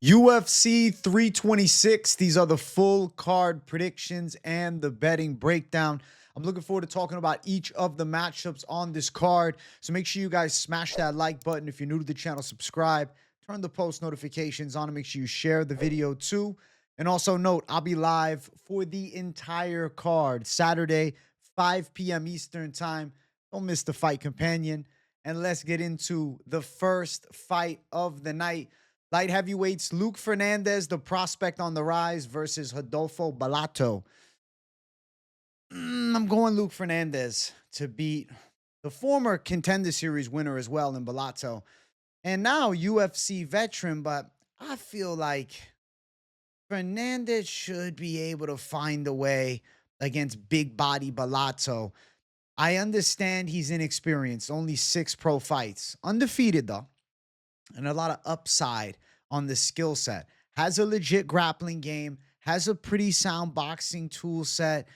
UFC 326. These are the full card predictions and the betting breakdown. I'm looking forward to talking about each of the matchups on this card. So make sure you guys smash that like button. If you're new to the channel, subscribe. Turn the post notifications on and make sure you share the video too. And also note, I'll be live for the entire card Saturday, 5 p.m. Eastern time. Don't miss the fight companion. And let's get into the first fight of the night. Light heavyweights, Luke Fernandez, the prospect on the rise, versus Rodolfo Bellato. I'm going Luke Fernandez to beat the former Contender Series winner as well in Bellato. And now UFC veteran, but I feel like Fernandez should be able to find a way against big body Bellato. I understand he's inexperienced, only 6 pro fights. Undefeated though. And a lot of upside on the skill set. Has a legit grappling game. Has a pretty sound boxing tool set.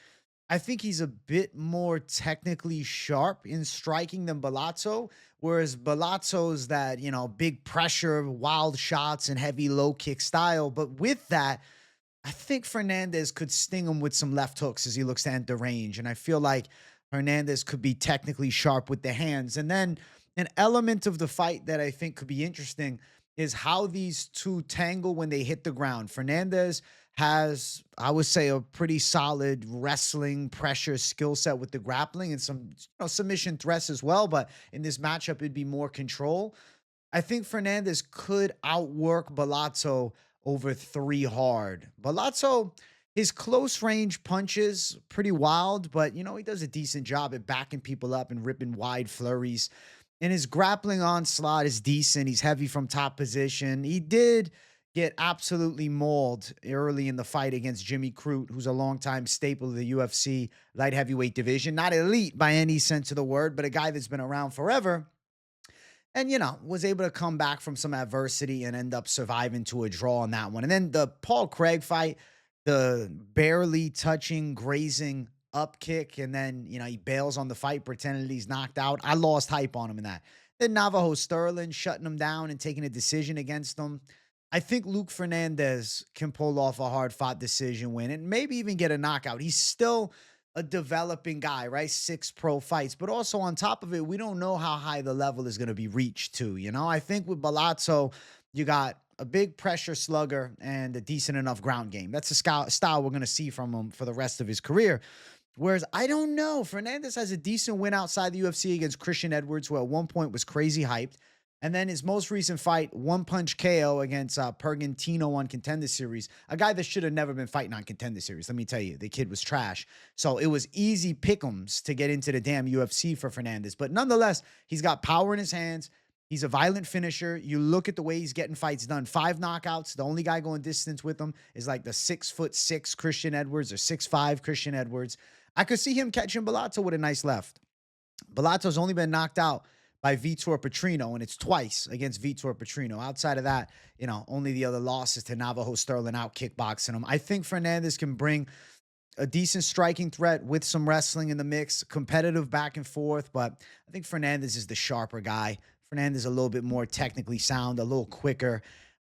I think he's a bit more technically sharp in striking than Bellato. Whereas Bellato's that, big pressure, wild shots, and heavy low kick style. But with that, I think Fernandez could sting him with some left hooks as he looks to enter range. And I feel like Fernandez could be technically sharp with the hands. And then an element of the fight that I think could be interesting is how these two tangle when they hit the ground. Fernandez has, I would say, a pretty solid wrestling pressure skill set with the grappling and some submission threats as well. But in this matchup, it'd be more control. I think Fernandez could outwork Bellato over 3 hard. Bellato, his close range punches, pretty wild, but he does a decent job at backing people up and ripping wide flurries. And his grappling onslaught is decent. He's heavy from top position. He did get absolutely mauled early in the fight against Jimmy Crute, who's a longtime staple of the UFC light heavyweight division. Not elite by any sense of the word, but a guy that's been around forever. And, was able to come back from some adversity and end up surviving to a draw on that one. And then the Paul Craig fight, the barely touching, grazing up kick, and then, he bails on the fight, pretending he's knocked out. I lost hype on him in that. Then Navajo Sterling shutting him down and taking a decision against him. I think Luke Fernandez can pull off a hard-fought decision win and maybe even get a knockout. He's still a developing guy, right? 6 pro fights. But also on top of it, we don't know how high the level is going to be reached too. I think with Bellato, you got a big pressure slugger and a decent enough ground game. That's the style we're going to see from him for the rest of his career. Whereas I don't know, Fernandez has a decent win outside the UFC against Christian Edwards, who at one point was crazy hyped. And then his most recent fight, 1-punch KO against Pergantino on Contender Series, a guy that should have never been fighting on Contender Series. Let me tell you, the kid was trash. So it was easy pick'ems to get into the damn UFC for Fernandez. But nonetheless, he's got power in his hands. He's a violent finisher. You look at the way he's getting fights done. 5 knockouts. The only guy going distance with him is like the 6'6" Christian Edwards or 6'5" Christian Edwards. I could see him catching Bellato with a nice left. Bellato's only been knocked out by Vitor Petrino, and it's twice against Vitor Petrino. Outside of that, only the other losses to Navajo Sterling out kickboxing him. I think Fernandez can bring a decent striking threat with some wrestling in the mix, competitive back and forth, but I think Fernandez is the sharper guy. Fernandez is a little bit more technically sound, a little quicker.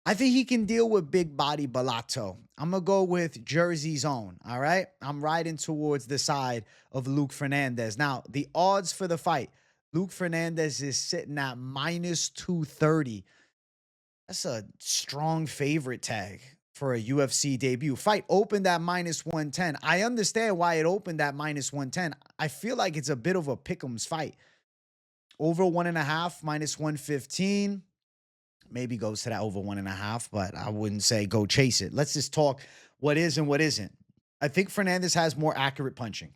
I think he can deal with big body Bellato. I'm going to go with Jersey's own, all right? I'm riding towards the side of Luke Fernandez. Now, the odds for the fight, Luke Fernandez is sitting at -230. That's a strong favorite tag for a UFC debut. Fight opened at -110. I understand why it opened at -110. I feel like it's a bit of a pick'ems fight. Over 1.5, -115. Maybe goes to that over 1.5, but I wouldn't say go chase it. Let's just talk what is and what isn't. I think Fernandez has more accurate punching.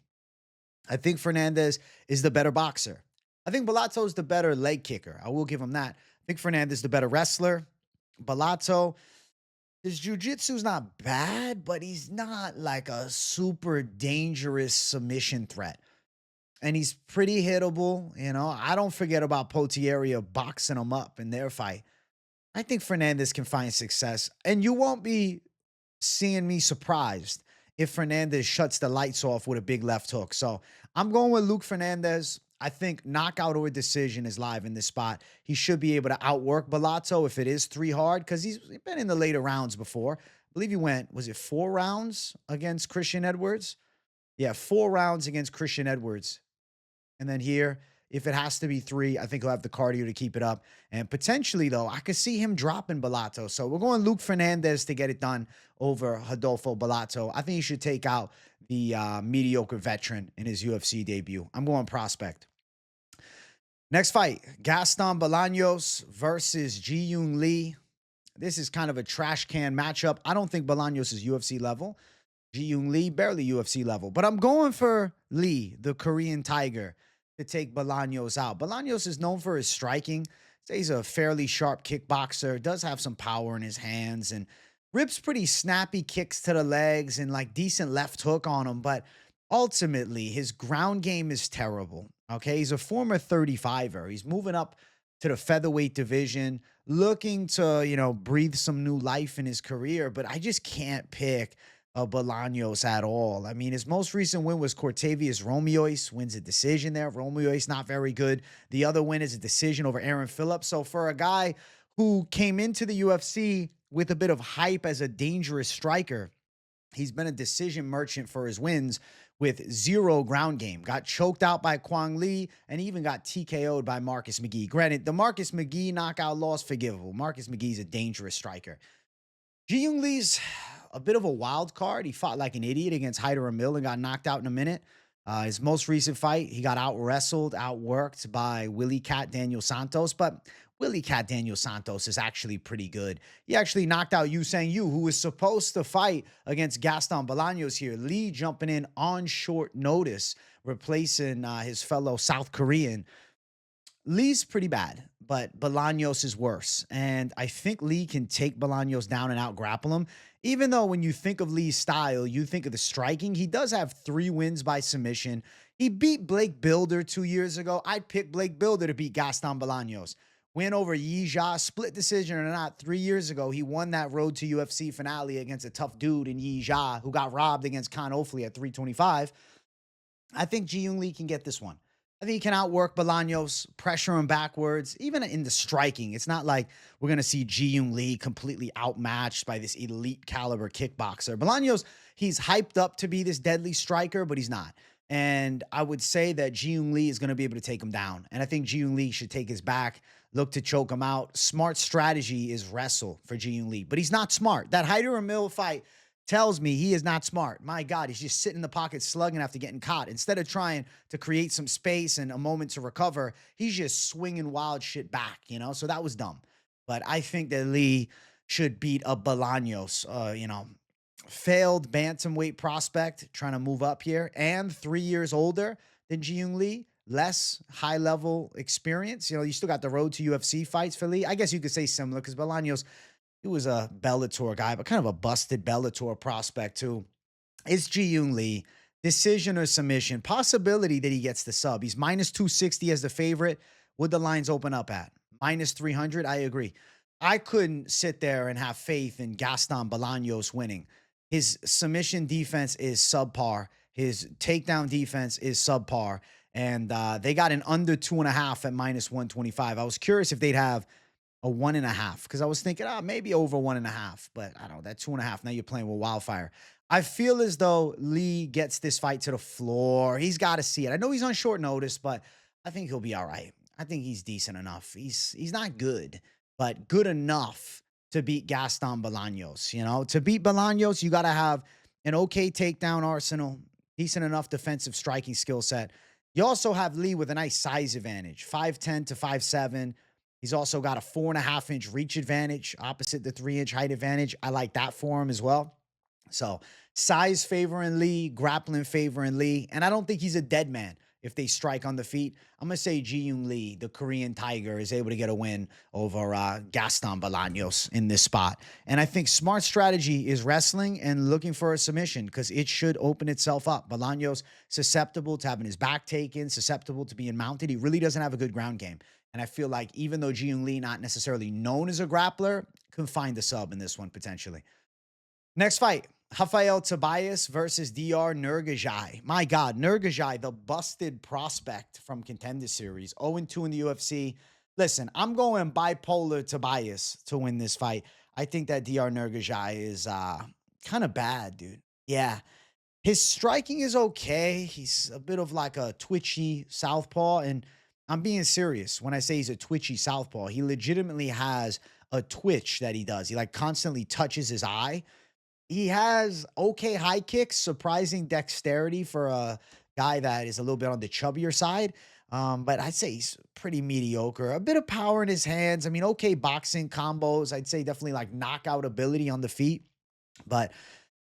I think Fernandez is the better boxer. I think Bellato is the better leg kicker. I will give him that. I think Fernandez is the better wrestler. Bellato, his jiu-jitsu is not bad, but he's not like a super dangerous submission threat. And he's pretty hittable. I don't forget about Potiera boxing him up in their fight. I think Fernandez can find success. And you won't be seeing me surprised if Fernandez shuts the lights off with a big left hook. So I'm going with Luke Fernandez. I think knockout or decision is live in this spot. He should be able to outwork Bellato if it is 3 hard, because he's been in the later rounds before. I believe he went, was it 4 rounds against Christian Edwards? Yeah, 4 rounds against Christian Edwards. And then here, if it has to be 3, I think he'll have the cardio to keep it up. And potentially, though, I could see him dropping Bellato. So we're going Luke Fernandez to get it done over Rodolfo Bellato. I think he should take out the mediocre veteran in his UFC debut. I'm going prospect. Next fight, Gaston Bolaños versus Ji-Yoon Lee. This is kind of a trash can matchup. I don't think Bolaños is UFC level. Ji-Yoon Lee, barely UFC level. But I'm going for Lee, the Korean Tiger, to take Bolaños out. Bolaños is known for his striking. He's a fairly sharp kickboxer, does have some power in his hands, and rips pretty snappy kicks to the legs and like decent left hook on him. But ultimately, his ground game is terrible. Okay, he's a former 35er. He's moving up to the featherweight division, looking to, breathe some new life in his career. But I just can't pick Bolaños at all. I mean, his most recent win was Cortavius Romeois, wins a decision there. Romeois not very good. The other win is a decision over Aaron Phillips. So for a guy who came into the UFC with a bit of hype as a dangerous striker, he's been a decision merchant for his wins with 0 ground game. Got choked out by Kwang Lee and even got TKO'd by Marcus McGee. Granted, the Marcus McGee knockout loss, forgivable. Marcus McGee's a dangerous striker. Ji-Yoon Lee's a bit of a wild card. He fought like an idiot against Hyder Emil and got knocked out in a minute. His most recent fight, he got out-wrestled, outworked by Willie Cat Daniel Santos. But Willie Cat Daniel Santos is actually pretty good. He actually knocked out Yu Sang Yu, who was supposed to fight against Gaston Bolaños here. Lee jumping in on short notice, replacing his fellow South Korean. Lee's pretty bad, but Bolaños is worse. And I think Lee can take Bolaños down and out-grapple him. Even though when you think of Lee's style, you think of the striking, he does have 3 wins by submission. He beat Blake Bilder 2 years ago. I'd pick Blake Bilder to beat Gaston Bolaños. Win over Yi Jia, split decision or not, 3 years ago, he won that road to UFC finale against a tough dude in Yi Jia who got robbed against Khan Ofli at 325. I think Ji-Yoon Lee can get this one. I think he can outwork Bolaños, pressure him backwards, even in the striking. It's not like we're going to see Ji-Yoon Lee completely outmatched by this elite caliber kickboxer. Bolaños, he's hyped up to be this deadly striker, but he's not. And I would say that Ji-Yoon Lee is going to be able to take him down. And I think Ji-Yoon Lee should take his back, look to choke him out. Smart strategy is wrestle for Ji-Yoon Lee, but he's not smart. That Hyder Emil fight tells me he is not smart. My God, he's just sitting in the pocket slugging after getting caught. Instead of trying to create some space and a moment to recover, he's just swinging wild shit back, So that was dumb. But I think that Lee should beat a Bolaños, failed bantamweight prospect trying to move up here and 3 years older than Ji-Yoon Lee, less high-level experience. You still got the road to UFC fights for Lee. I guess you could say similar because Bolaños, he was a Bellator guy, but kind of a busted Bellator prospect too. It's Ji-Yoon Lee. Decision or submission. Possibility that he gets the sub. He's minus 260 as the favorite. Would the lines open up at? Minus 300? I agree. I couldn't sit there and have faith in Gaston Bolaños winning. His submission defense is subpar. His takedown defense is subpar. And they got an under 2.5 at minus 125. I was curious if they'd have a 1.5 because I was thinking, maybe over 1.5. But I don't know, that 2.5, now you're playing with wildfire. I feel as though Lee gets this fight to the floor. He's got to see it. I know he's on short notice, but I think he'll be all right. I think he's decent enough. He's not good, but good enough to beat Gaston Bolaños. To beat Bolaños, you got to have an okay takedown arsenal, decent enough defensive striking skill set. You also have Lee with a nice size advantage, 5'10 to 5'7". He's also got a 4.5-inch reach advantage opposite the 3-inch height advantage. I like that for him as well. So size favoring Lee, grappling favoring Lee. And I don't think he's a dead man if they strike on the feet. I'm going to say Ji-Yoon Lee, the Korean Tiger, is able to get a win over Gaston Bolaños in this spot. And I think smart strategy is wrestling and looking for a submission because it should open itself up. Bolaños susceptible to having his back taken, susceptible to being mounted. He really doesn't have a good ground game. And I feel like even though Ji-Yoon Lee, not necessarily known as a grappler, can find the sub in this one potentially. Next fight, Rafael Tobias versus Dr. Nurgozhay. My God, Nurgozhay, the busted prospect from Contender Series, 0-2 in the UFC. Listen, I'm going bipolar Tobias to win this fight. I think that Dr. Nurgozhay is kind of bad, dude. Yeah. His striking is okay. He's a bit of like a twitchy southpaw, and I'm being serious when I say he's a twitchy southpaw. He legitimately has a twitch that he does. He like constantly touches his eye. He has okay high kicks, surprising dexterity for a guy that is a little bit on the chubbier side. But I'd say he's pretty mediocre. A bit of power in his hands. I mean, okay boxing combos. I'd say definitely like knockout ability on the feet, but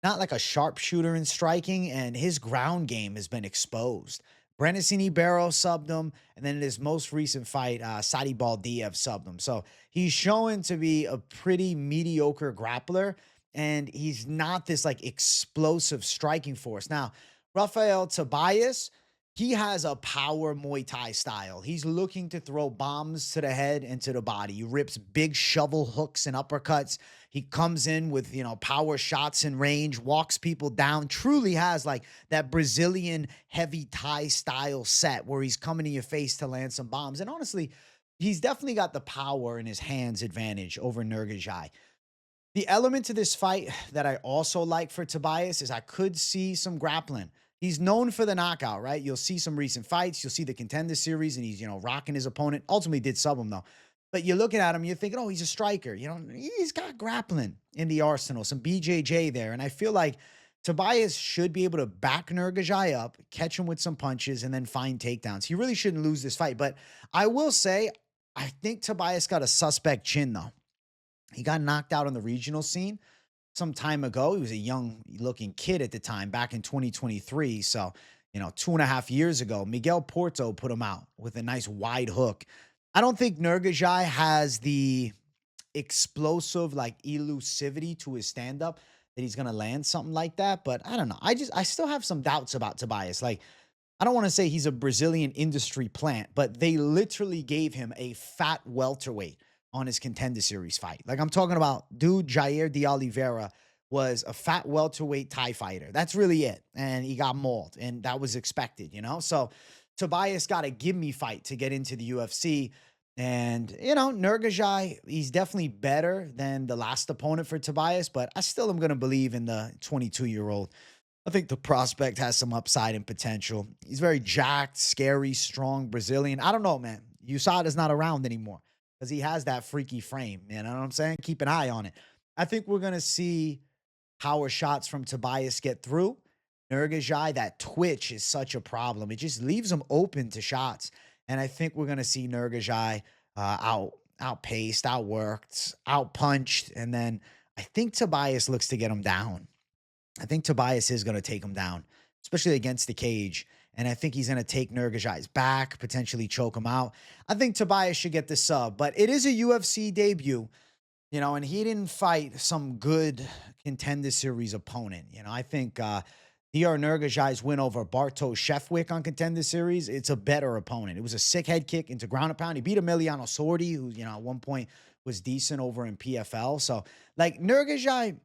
not like a sharpshooter in striking, and his ground game has been exposed. Tumendemberel subbed him, and then in his most recent fight, Sadi Baldiev subbed him. So he's showing to be a pretty mediocre grappler, and he's not this like explosive striking force. Now, Rafael Tobias, he has a power Muay Thai style. He's looking to throw bombs to the head and to the body. He rips big shovel hooks and uppercuts. He comes in with, power shots in range, walks people down, truly has like that Brazilian heavy Thai style set where he's coming in your face to land some bombs. And honestly, he's definitely got the power in his hands advantage over Nurgozhay. The element to this fight that I also like for Tobias is I could see some grappling. He's known for the knockout, right? You'll see some recent fights. You'll see the Contender Series, and he's, rocking his opponent. Ultimately did sub him, though. But you're looking at him, you're thinking, oh, he's a striker. He's got grappling in the arsenal, some BJJ there. And I feel like Tobias should be able to back Nurgozhay up, catch him with some punches, and then find takedowns. He really shouldn't lose this fight. But I will say, I think Tobias got a suspect chin, though. He got knocked out on the regional scene some time ago. He was a young looking kid at the time, back in 2023. So, 2.5 years ago, Miguel Porto put him out with a nice wide hook. I don't think Nurgozhay has the explosive like elusivity to his stand-up that he's going to land something like that. But I don't know. I still have some doubts about Tobias. Like, I don't want to say he's a Brazilian industry plant, but they literally gave him a fat welterweight on his Contender Series fight. Like, I'm talking about dude Jair de Oliveira was a fat welterweight Thai fighter. That's really it. And he got mauled, and that was expected, So Tobias got a gimme fight to get into the UFC. And, Nurgozhay, he's definitely better than the last opponent for Tobias, but I still am going to believe in the 22-year-old. I think the prospect has some upside and potential. He's very jacked, scary, strong Brazilian. I don't know, man. USADA's not around anymore because he has that freaky frame. You know what I'm saying? Keep an eye on it. I think we're going to see power shots from Tobias get through. Nurgozhay, that twitch is such a problem. It just leaves him open to shots. And I think we're going to see Nurgozhay outpaced, outworked, outpunched. And then I think Tobias looks to get him down. I think Tobias is going to take him down, especially against the cage. And I think he's going to take Nurgozhay's back, potentially choke him out. I think Tobias should get the sub, but it is a UFC debut, and he didn't fight some good Contender Series opponent. I think Dr. Nurgozhay's win over Bartosz Shefwick on Contender Series, it's a better opponent. It was a sick head kick into ground and pound. He beat Emiliano Sordi, who, at one point was decent over in PFL. So, like, Nurgozhay,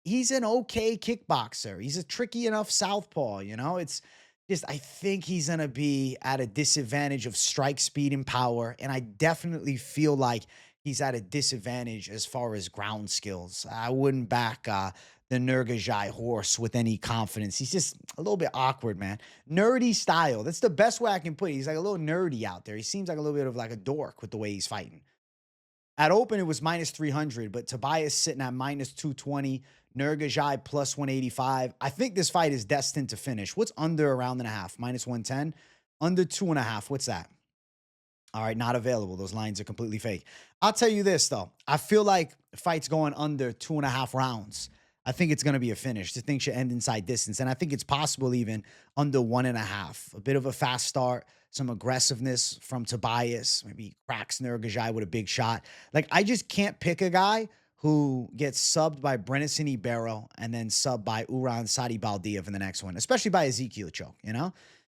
he's an okay kickboxer. He's a tricky enough southpaw, It's just, I think he's going to be at a disadvantage of strike speed and power. And I definitely feel like he's at a disadvantage as far as ground skills. I wouldn't back the Nurgozhay horse with any confidence. He's just a little bit awkward, man. Nerdy style. That's the best way I can put it. He's like a little nerdy out there. He seems like a little bit of like a dork with the way he's fighting. At open, it was minus 300, but Tobias sitting at minus 220. Nurgozhay plus 185. I think this fight is destined to finish. What's under a round and a half? Minus 110. Under 2.5. What's that? All right, not available. Those lines are completely fake. I'll tell you this, though. I feel like the fight's going under 2.5 rounds. I think it's going to be a finish. The thing should end inside distance. And I think it's possible even under 1.5. A bit of a fast start, some aggressiveness from Tobias. Maybe he cracks Nurgozhay with a big shot. Like, I just can't pick a guy who gets subbed by Tumendemberel and then subbed by Uran Sadi Baldiev in the next one, especially by Ezekiel choke,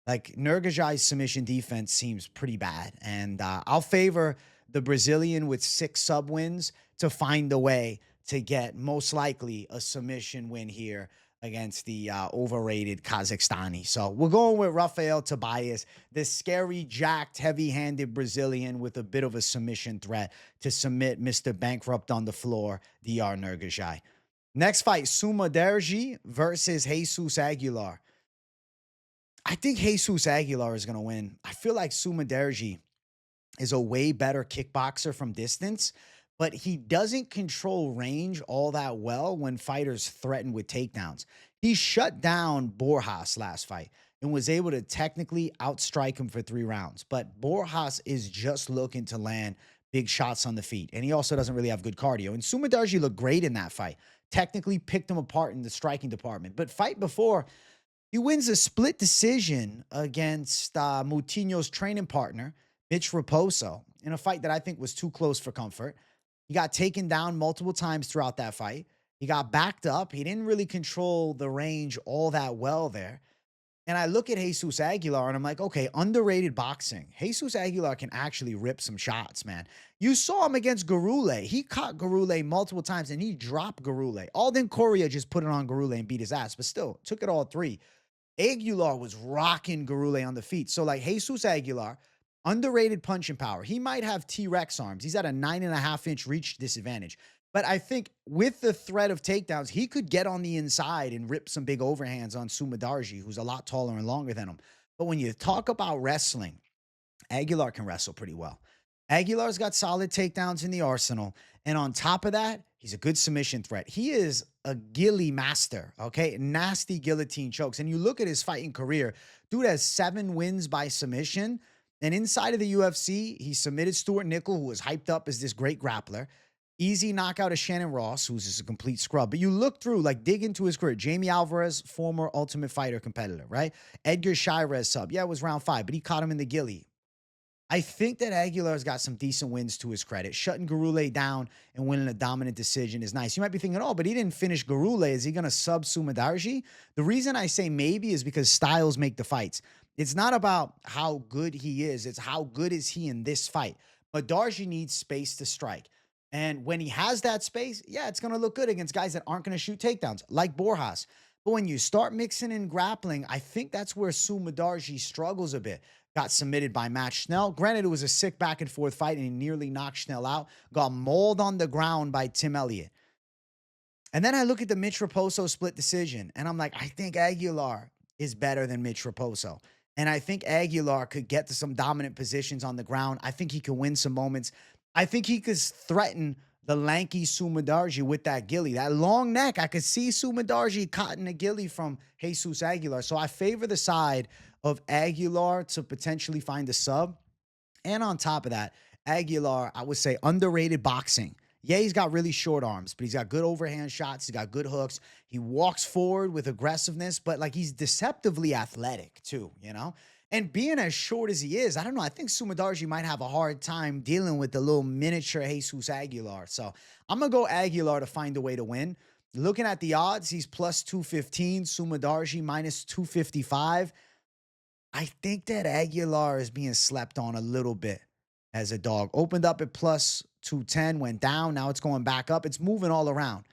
Like, Nurgozhay's submission defense seems pretty bad. And I'll favor the Brazilian with 6 sub wins to find a way to get most likely a submission win here against the overrated Kazakhstani. So we're going with Rafael Tobias, this scary, jacked, heavy-handed Brazilian with a bit of a submission threat to submit Mr. Bankrupt on the floor, Dr. Nurgozhay. Next fight, Sumudaerji versus Jesus Aguilar. I think Jesus Aguilar is going to win. I feel like Sumudaerji is a way better kickboxer from distance, but he doesn't control range all that well when fighters threaten with takedowns. He shut down Borjas last fight and was able to technically outstrike him for 3 rounds. But Borjas is just looking to land big shots on the feet, and he also doesn't really have good cardio. And Sumudaerji looked great in that fight. Technically picked him apart in the striking department. But fight before, he wins a split decision against Moutinho's training partner, Mitch Raposo, in a fight that I think was too close for comfort. He got taken down multiple times throughout that fight. He got backed up. He didn't really control the range all that well there. And I look at Jesus Aguilar and I'm like, okay, underrated boxing. Jesus Aguilar can actually rip some shots, man. You saw him against Garule. He caught Garule multiple times and he dropped Garule. Alden Correa just put it on Garule and beat his ass, but still took it all 3. Aguilar was rocking Garule on the feet. So like Jesus Aguilar, underrated punching power. He might have T-Rex arms. He's at a 9.5-inch reach disadvantage. But I think with the threat of takedowns, he could get on the inside and rip some big overhands on Sumudaerji, who's a lot taller and longer than him. But when you talk about wrestling, Aguilar can wrestle pretty well. Aguilar's got solid takedowns in the arsenal. And on top of that, he's a good submission threat. He is a ghillie master, okay? Nasty guillotine chokes. And you look at his fighting career, dude has 7 wins by submission. And inside of the UFC, he submitted Stuart Nickel, who was hyped up as this great grappler. Easy knockout of Shannon Ross, who's just a complete scrub. But you look through, like dig into his career. Jamie Alvarez, former Ultimate Fighter competitor, right? Edgar Shirez sub. Yeah, it was round 5, but he caught him in the ghillie. I think that Aguilar's got some decent wins to his credit. Shutting Garule down and winning a dominant decision is nice. You might be thinking, oh, but he didn't finish Garule. Is he going to sub Sumudaerji? The reason I say maybe is because styles make the fights. It's not about how good he is. It's how good is he in this fight. But Darji needs space to strike. And when he has that space, yeah, it's going to look good against guys that aren't going to shoot takedowns, like Borjas. But when you start mixing in grappling, I think that's where Sumudaerji struggles a bit. Got submitted by Matt Schnell. Granted, it was a sick back-and-forth fight, and he nearly knocked Schnell out. Got mauled on the ground by Tim Elliott. And then I look at the Mitch Raposo split decision, and I'm like, I think Aguilar is better than Mitch Raposo. And I think Aguilar could get to some dominant positions on the ground. I think he could win some moments. I think he could threaten the lanky Sumudaerji with that ghillie. That long neck, I could see Sumudaerji cutting a ghillie from Jesus Aguilar. So I favor the side of Aguilar to potentially find a sub. And on top of that, Aguilar, I would say underrated boxing. Yeah, he's got really short arms, but he's got good overhand shots. He's got good hooks. He walks forward with aggressiveness, but like he's deceptively athletic too, you know? And being as short as he is, I don't know. I think Sumudaerji might have a hard time dealing with the little miniature Jesus Aguilar. So I'm going to go Aguilar to find a way to win. Looking at the odds, he's plus 215, Sumudaerji minus 255. I think that Aguilar is being slept on a little bit as a dog. Opened up at plus 210, went down. Now it's going back up. It's moving all around.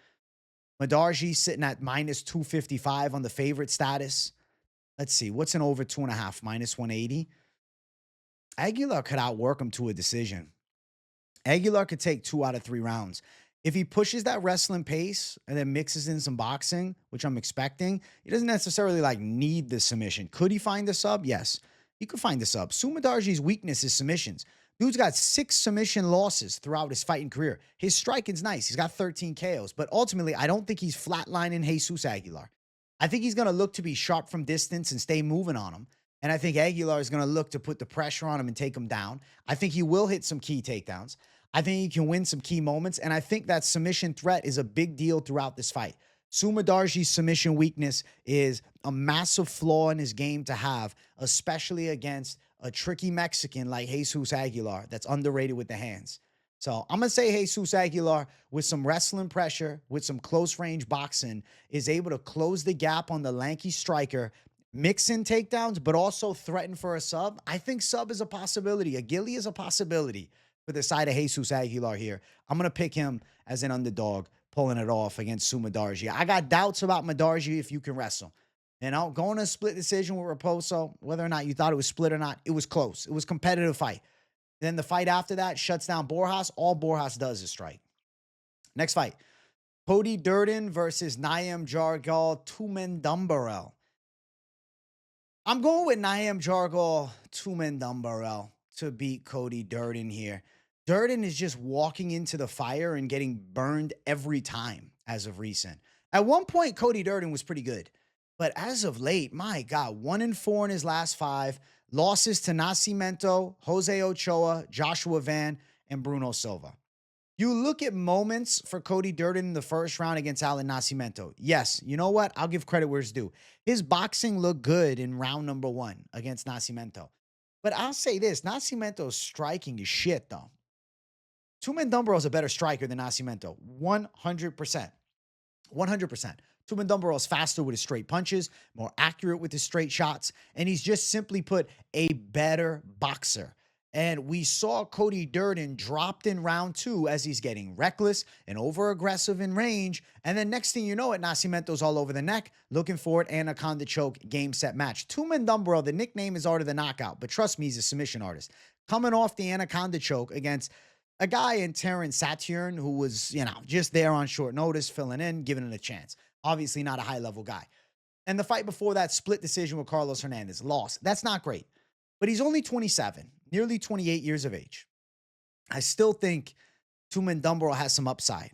Mudaerji sitting at minus 255 on the favorite status. Let's see. What's an over 2.5? Minus 180. Aguilar could outwork him to a decision. Aguilar could take 2 out of 3 rounds. If he pushes that wrestling pace and then mixes in some boxing, which I'm expecting, he doesn't necessarily like need the submission. Could he find the sub? Yes, he could find the sub. Sumudaerji's weakness is submissions. Dude's got 6 submission losses throughout his fighting career. His striking's nice. He's got 13 KOs, but ultimately, I don't think he's flatlining Jesus Aguilar. I think he's going to look to be sharp from distance and stay moving on him. And I think Aguilar is going to look to put the pressure on him and take him down. I think he will hit some key takedowns. I think he can win some key moments. And I think that submission threat is a big deal throughout this fight. Sumudaerji's submission weakness is a massive flaw in his game to have, especially against a tricky Mexican like Jesus Aguilar that's underrated with the hands. So I'm going to say Jesus Aguilar, with some wrestling pressure, with some close range boxing, is able to close the gap on the lanky striker, mix in takedowns, but also threaten for a sub. I think sub is a possibility. A ghillie is a possibility for the side of Jesus Aguilar here. I'm going to pick him as an underdog pulling it off against Sumudaerji. I got doubts about Medarji if you can wrestle. You know, going to a split decision with Raposo, whether or not you thought it was split or not, it was close. It was a competitive fight. Then the fight after that shuts down Borjas. All Borjas does is strike. Next fight, Cody Durden versus Naim Jargal Tumendemberel. I'm going with Naim Jargal Tumendemberel to beat Cody Durden here. Durden is just walking into the fire and getting burned every time as of recent. At one point, Cody Durden was pretty good. But as of late, my God, 1-4 in his last 5. Losses to Nascimento, Jose Ochoa, Joshua Van, and Bruno Silva. You look at moments for Cody Durden in the first round against Alan Nascimento. Yes, you know what? I'll give credit where it's due. His boxing looked good in round number 1 against Nascimento. But I'll say this, Nascimento's striking is shit, though. Tumendemberel is a better striker than Nascimento. 100%. 100%. Tumendemberel is faster with his straight punches, more accurate with his straight shots, and he's just simply put a better boxer. And we saw Cody Durden dropped in round 2 as he's getting reckless and over-aggressive in range. And then next thing you know it, Nascimento's all over the neck, looking for it, anaconda choke, game, set, match. Tumendemberel, the nickname is Art of the Knockout, but trust me, he's a submission artist. Coming off the anaconda choke against a guy in Terrence Saturn who was, just there on short notice, filling in, giving it a chance. Obviously not a high-level guy. And the fight before that, split decision with Carlos Hernandez. Lost. That's not great. But he's only 27, nearly 28 years of age. I still think Tumendemberel has some upside.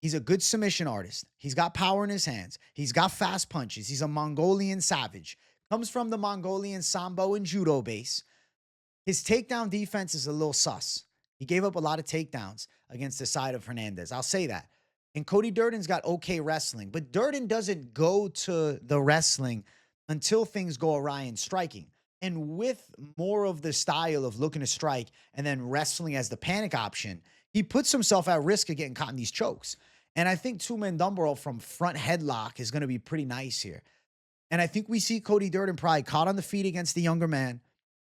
He's a good submission artist. He's got power in his hands. He's got fast punches. He's a Mongolian savage. Comes from the Mongolian Sambo and Judo base. His takedown defense is a little sus. He gave up a lot of takedowns against the side of Hernandez. I'll say that. And Cody Durden's got okay wrestling. But Durden doesn't go to the wrestling until things go awry in striking. And with more of the style of looking to strike and then wrestling as the panic option, he puts himself at risk of getting caught in these chokes. And I think Tumendemberel from front headlock is going to be pretty nice here. And I think we see Cody Durden probably caught on the feet against the younger man,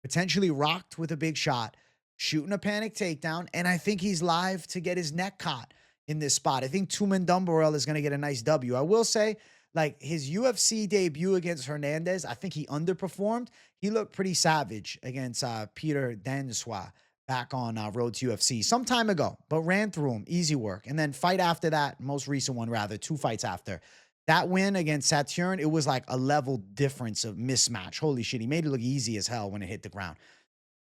potentially rocked with a big shot, shooting a panic takedown, and I think he's live to get his neck caught in this spot. I think Tumendemberel is going to get a nice W. I will say, like, his UFC debut against Hernandez, I think he underperformed. He looked pretty savage against Peter Danswa back on Road to UFC some time ago, but ran through him. Easy work. And then fight after that, most recent one rather, 2 fights after. That win against Saturn, it was like a level difference of mismatch. Holy shit, he made it look easy as hell when it hit the ground.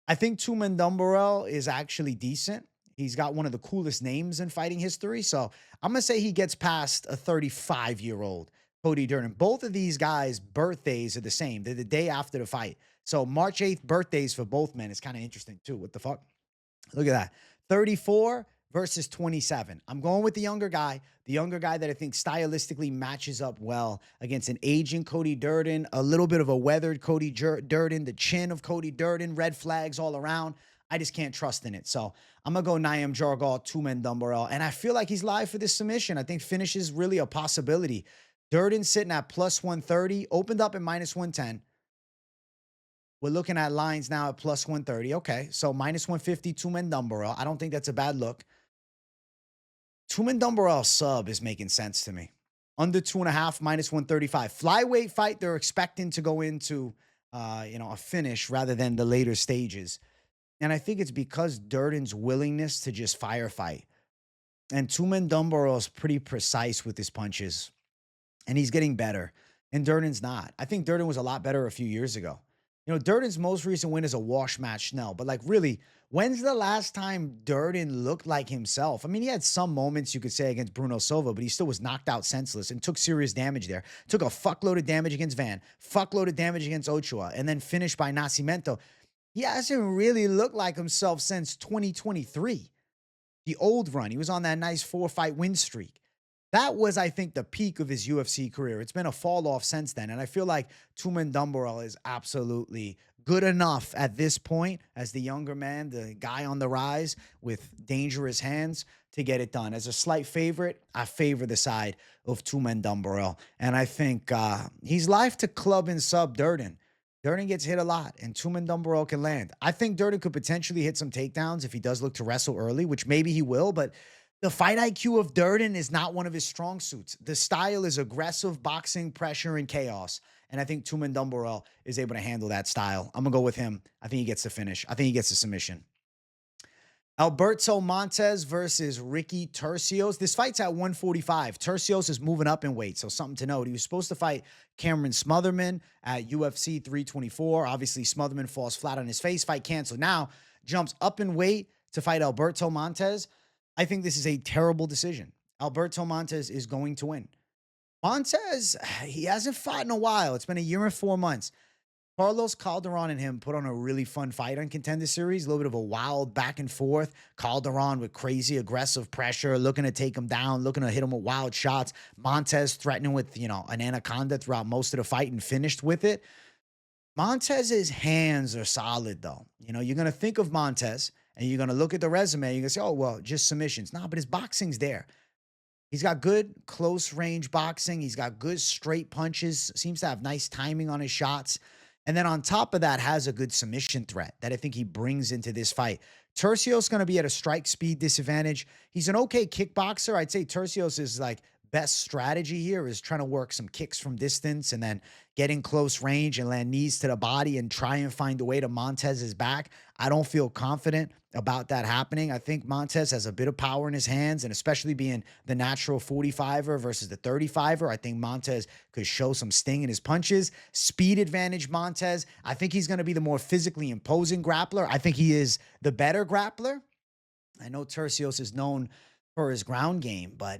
I think Tumendemberel is actually decent. He's got one of the coolest names in fighting history. So I'm going to say he gets past a 35-year-old Cody Durden. Both of these guys' birthdays are the same. They're the day after the fight. So March 8th birthdays for both men is kind of interesting too. What the fuck? Look at that. 34 versus 27. I'm going with the younger guy that I think stylistically matches up well against an aging Cody Durden, a little bit of a weathered Cody Durden, the chin of Cody Durden, red flags all around. I just can't trust in it. So I'm going to go Naim Jargal, Tumendemberel, and I feel like he's live for this submission. I think finish is really a possibility. Durden sitting at plus 130, opened up at minus 110. We're looking at lines now at plus 130. Okay, so minus 150 Tumendemberel. I don't think that's a bad look. Tumendemberel sub is making sense to me. Under 2.5, minus 135. Flyweight fight, they're expecting to go into a finish rather than the later stages. And I think it's because Durden's willingness to just firefight. And Tumendemberel is pretty precise with his punches. And he's getting better. And Durden's not. I think Durden was a lot better a few years ago. Durden's most recent win is a wash match, Snell. But, really, when's the last time Durden looked like himself? I mean, he had some moments, you could say, against Bruno Silva, but he still was knocked out senseless and took serious damage there. Took a fuckload of damage against Van, fuckload of damage against Ochoa, and then finished by Nascimento. He hasn't really looked like himself since 2023. The old run. He was on that nice 4-fight win streak. That was, I think, the peak of his UFC career. It's been a fall off since then. And I feel like Tumendemberel is absolutely good enough at this point as the younger man, the guy on the rise with dangerous hands to get it done. As a slight favorite, I favor the side of Tumendemberel. And I think he's live to club and sub Durden. Durden gets hit a lot, and Tumendemberel can land. I think Durden could potentially hit some takedowns if he does look to wrestle early, which maybe he will, but The fight IQ of Durden is not one of his strong suits. The style is aggressive boxing, pressure, and chaos. And I think Tumendemberel is able to handle that style. I'm going to go with him. I think he gets the finish. I think he gets the submission. Alberto Montes versus Ricky Turcios. This fight's at 145. Turcios is moving up in weight, so something to note. He was supposed to fight Cameron Smotherman at UFC 324. Obviously, Smotherman falls flat on his face. Fight canceled. Now jumps up in weight to fight Alberto Montes. I think this is a terrible decision. Alberto Montes is going to win. Montes, he hasn't fought in a while. It's been a year and 4 months. Carlos Calderon and him put on a really fun fight on Contender Series. A little bit of a wild back and forth. Calderon with crazy aggressive pressure, looking to take him down, looking to hit him with wild shots. Montes threatening with, an anaconda throughout most of the fight and finished with it. Montez's hands are solid, though. You're going to think of Montes and you're going to look at the resume. You're going to say, oh, well, just submissions. No, but his boxing's there. He's got good close range boxing. He's got good straight punches. Seems to have nice timing on his shots. And then on top of that, has a good submission threat that I think he brings into this fight. Turcios going to be at a strike speed disadvantage. He's an okay kickboxer. I'd say Turcios is best strategy here is trying to work some kicks from distance and then get in close range and land knees to the body and try and find a way to Montez's back. I don't feel confident about that happening. I think Montes has a bit of power in his hands, and especially being the natural 45er versus the 35er, I think Montes could show some sting in his punches. Speed advantage Montes. I think he's going to be the more physically imposing grappler. I think he is the better grappler. I know Turcios is known for his ground game, but,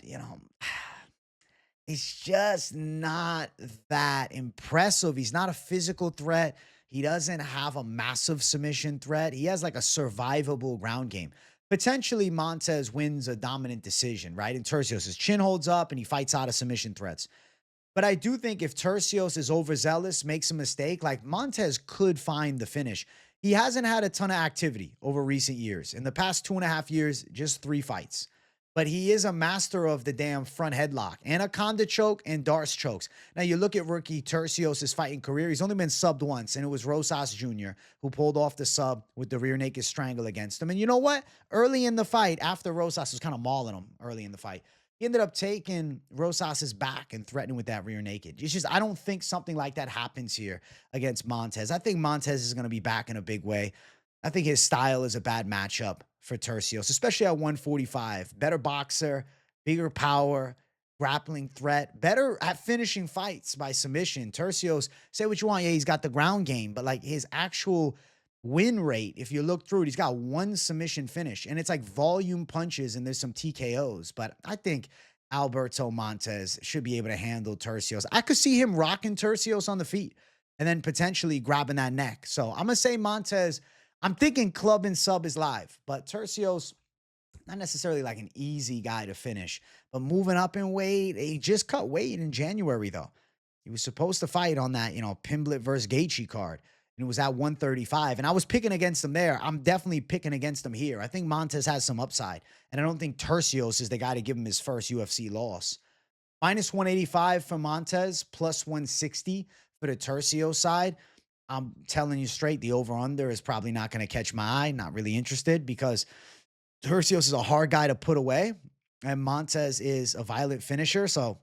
it's just not that impressive. He's not a physical threat. He doesn't have a massive submission threat. He has a survivable ground game. Potentially, Montes wins a dominant decision, right? And Turcios' chin holds up and he fights out of submission threats. But I do think if Turcios is overzealous, makes a mistake, Montes could find the finish. He hasn't had a ton of activity over recent years. In the past 2.5 years, just 3 fights. But he is a master of the damn front headlock, anaconda choke, and Darce chokes. Now, you look at rookie Turcios' fighting career, he's only been subbed once, and it was Rosas Jr. who pulled off the sub with the rear naked strangle against him. And you know what? Early in the fight, after Rosas was kind of mauling him early in the fight, he ended up taking Rosas' back and threatening with that rear naked. It's just, I don't think something like that happens here against Montes. I think Montes is going to be back in a big way. I think his style is a bad matchup for Turcios, especially at 145. Better boxer, bigger power, grappling threat, better at finishing fights by submission. Turcios, say what you want, yeah, he's got the ground game, but his actual win rate, if you look through it, he's got 1 submission finish, and it's volume punches and there's some TKOs. But I think Alberto Montes should be able to handle Turcios. I could see him rocking Turcios on the feet and then potentially grabbing that neck. So I'm going to say Montes. I'm thinking club and sub is live, but Turcios, not necessarily an easy guy to finish, but moving up in weight. He just cut weight in January, though. He was supposed to fight on that, Pimblett versus Gaethje card, and it was at 135, and I was picking against him there. I'm definitely picking against him here. I think Montes has some upside, and I don't think Turcios is the guy to give him his first UFC loss. Minus 185 for Montes, plus 160 for the Turcios side. I'm telling you straight, the over-under is probably not going to catch my eye. Not really interested because Turcios is a hard guy to put away, and Montes is a violent finisher. So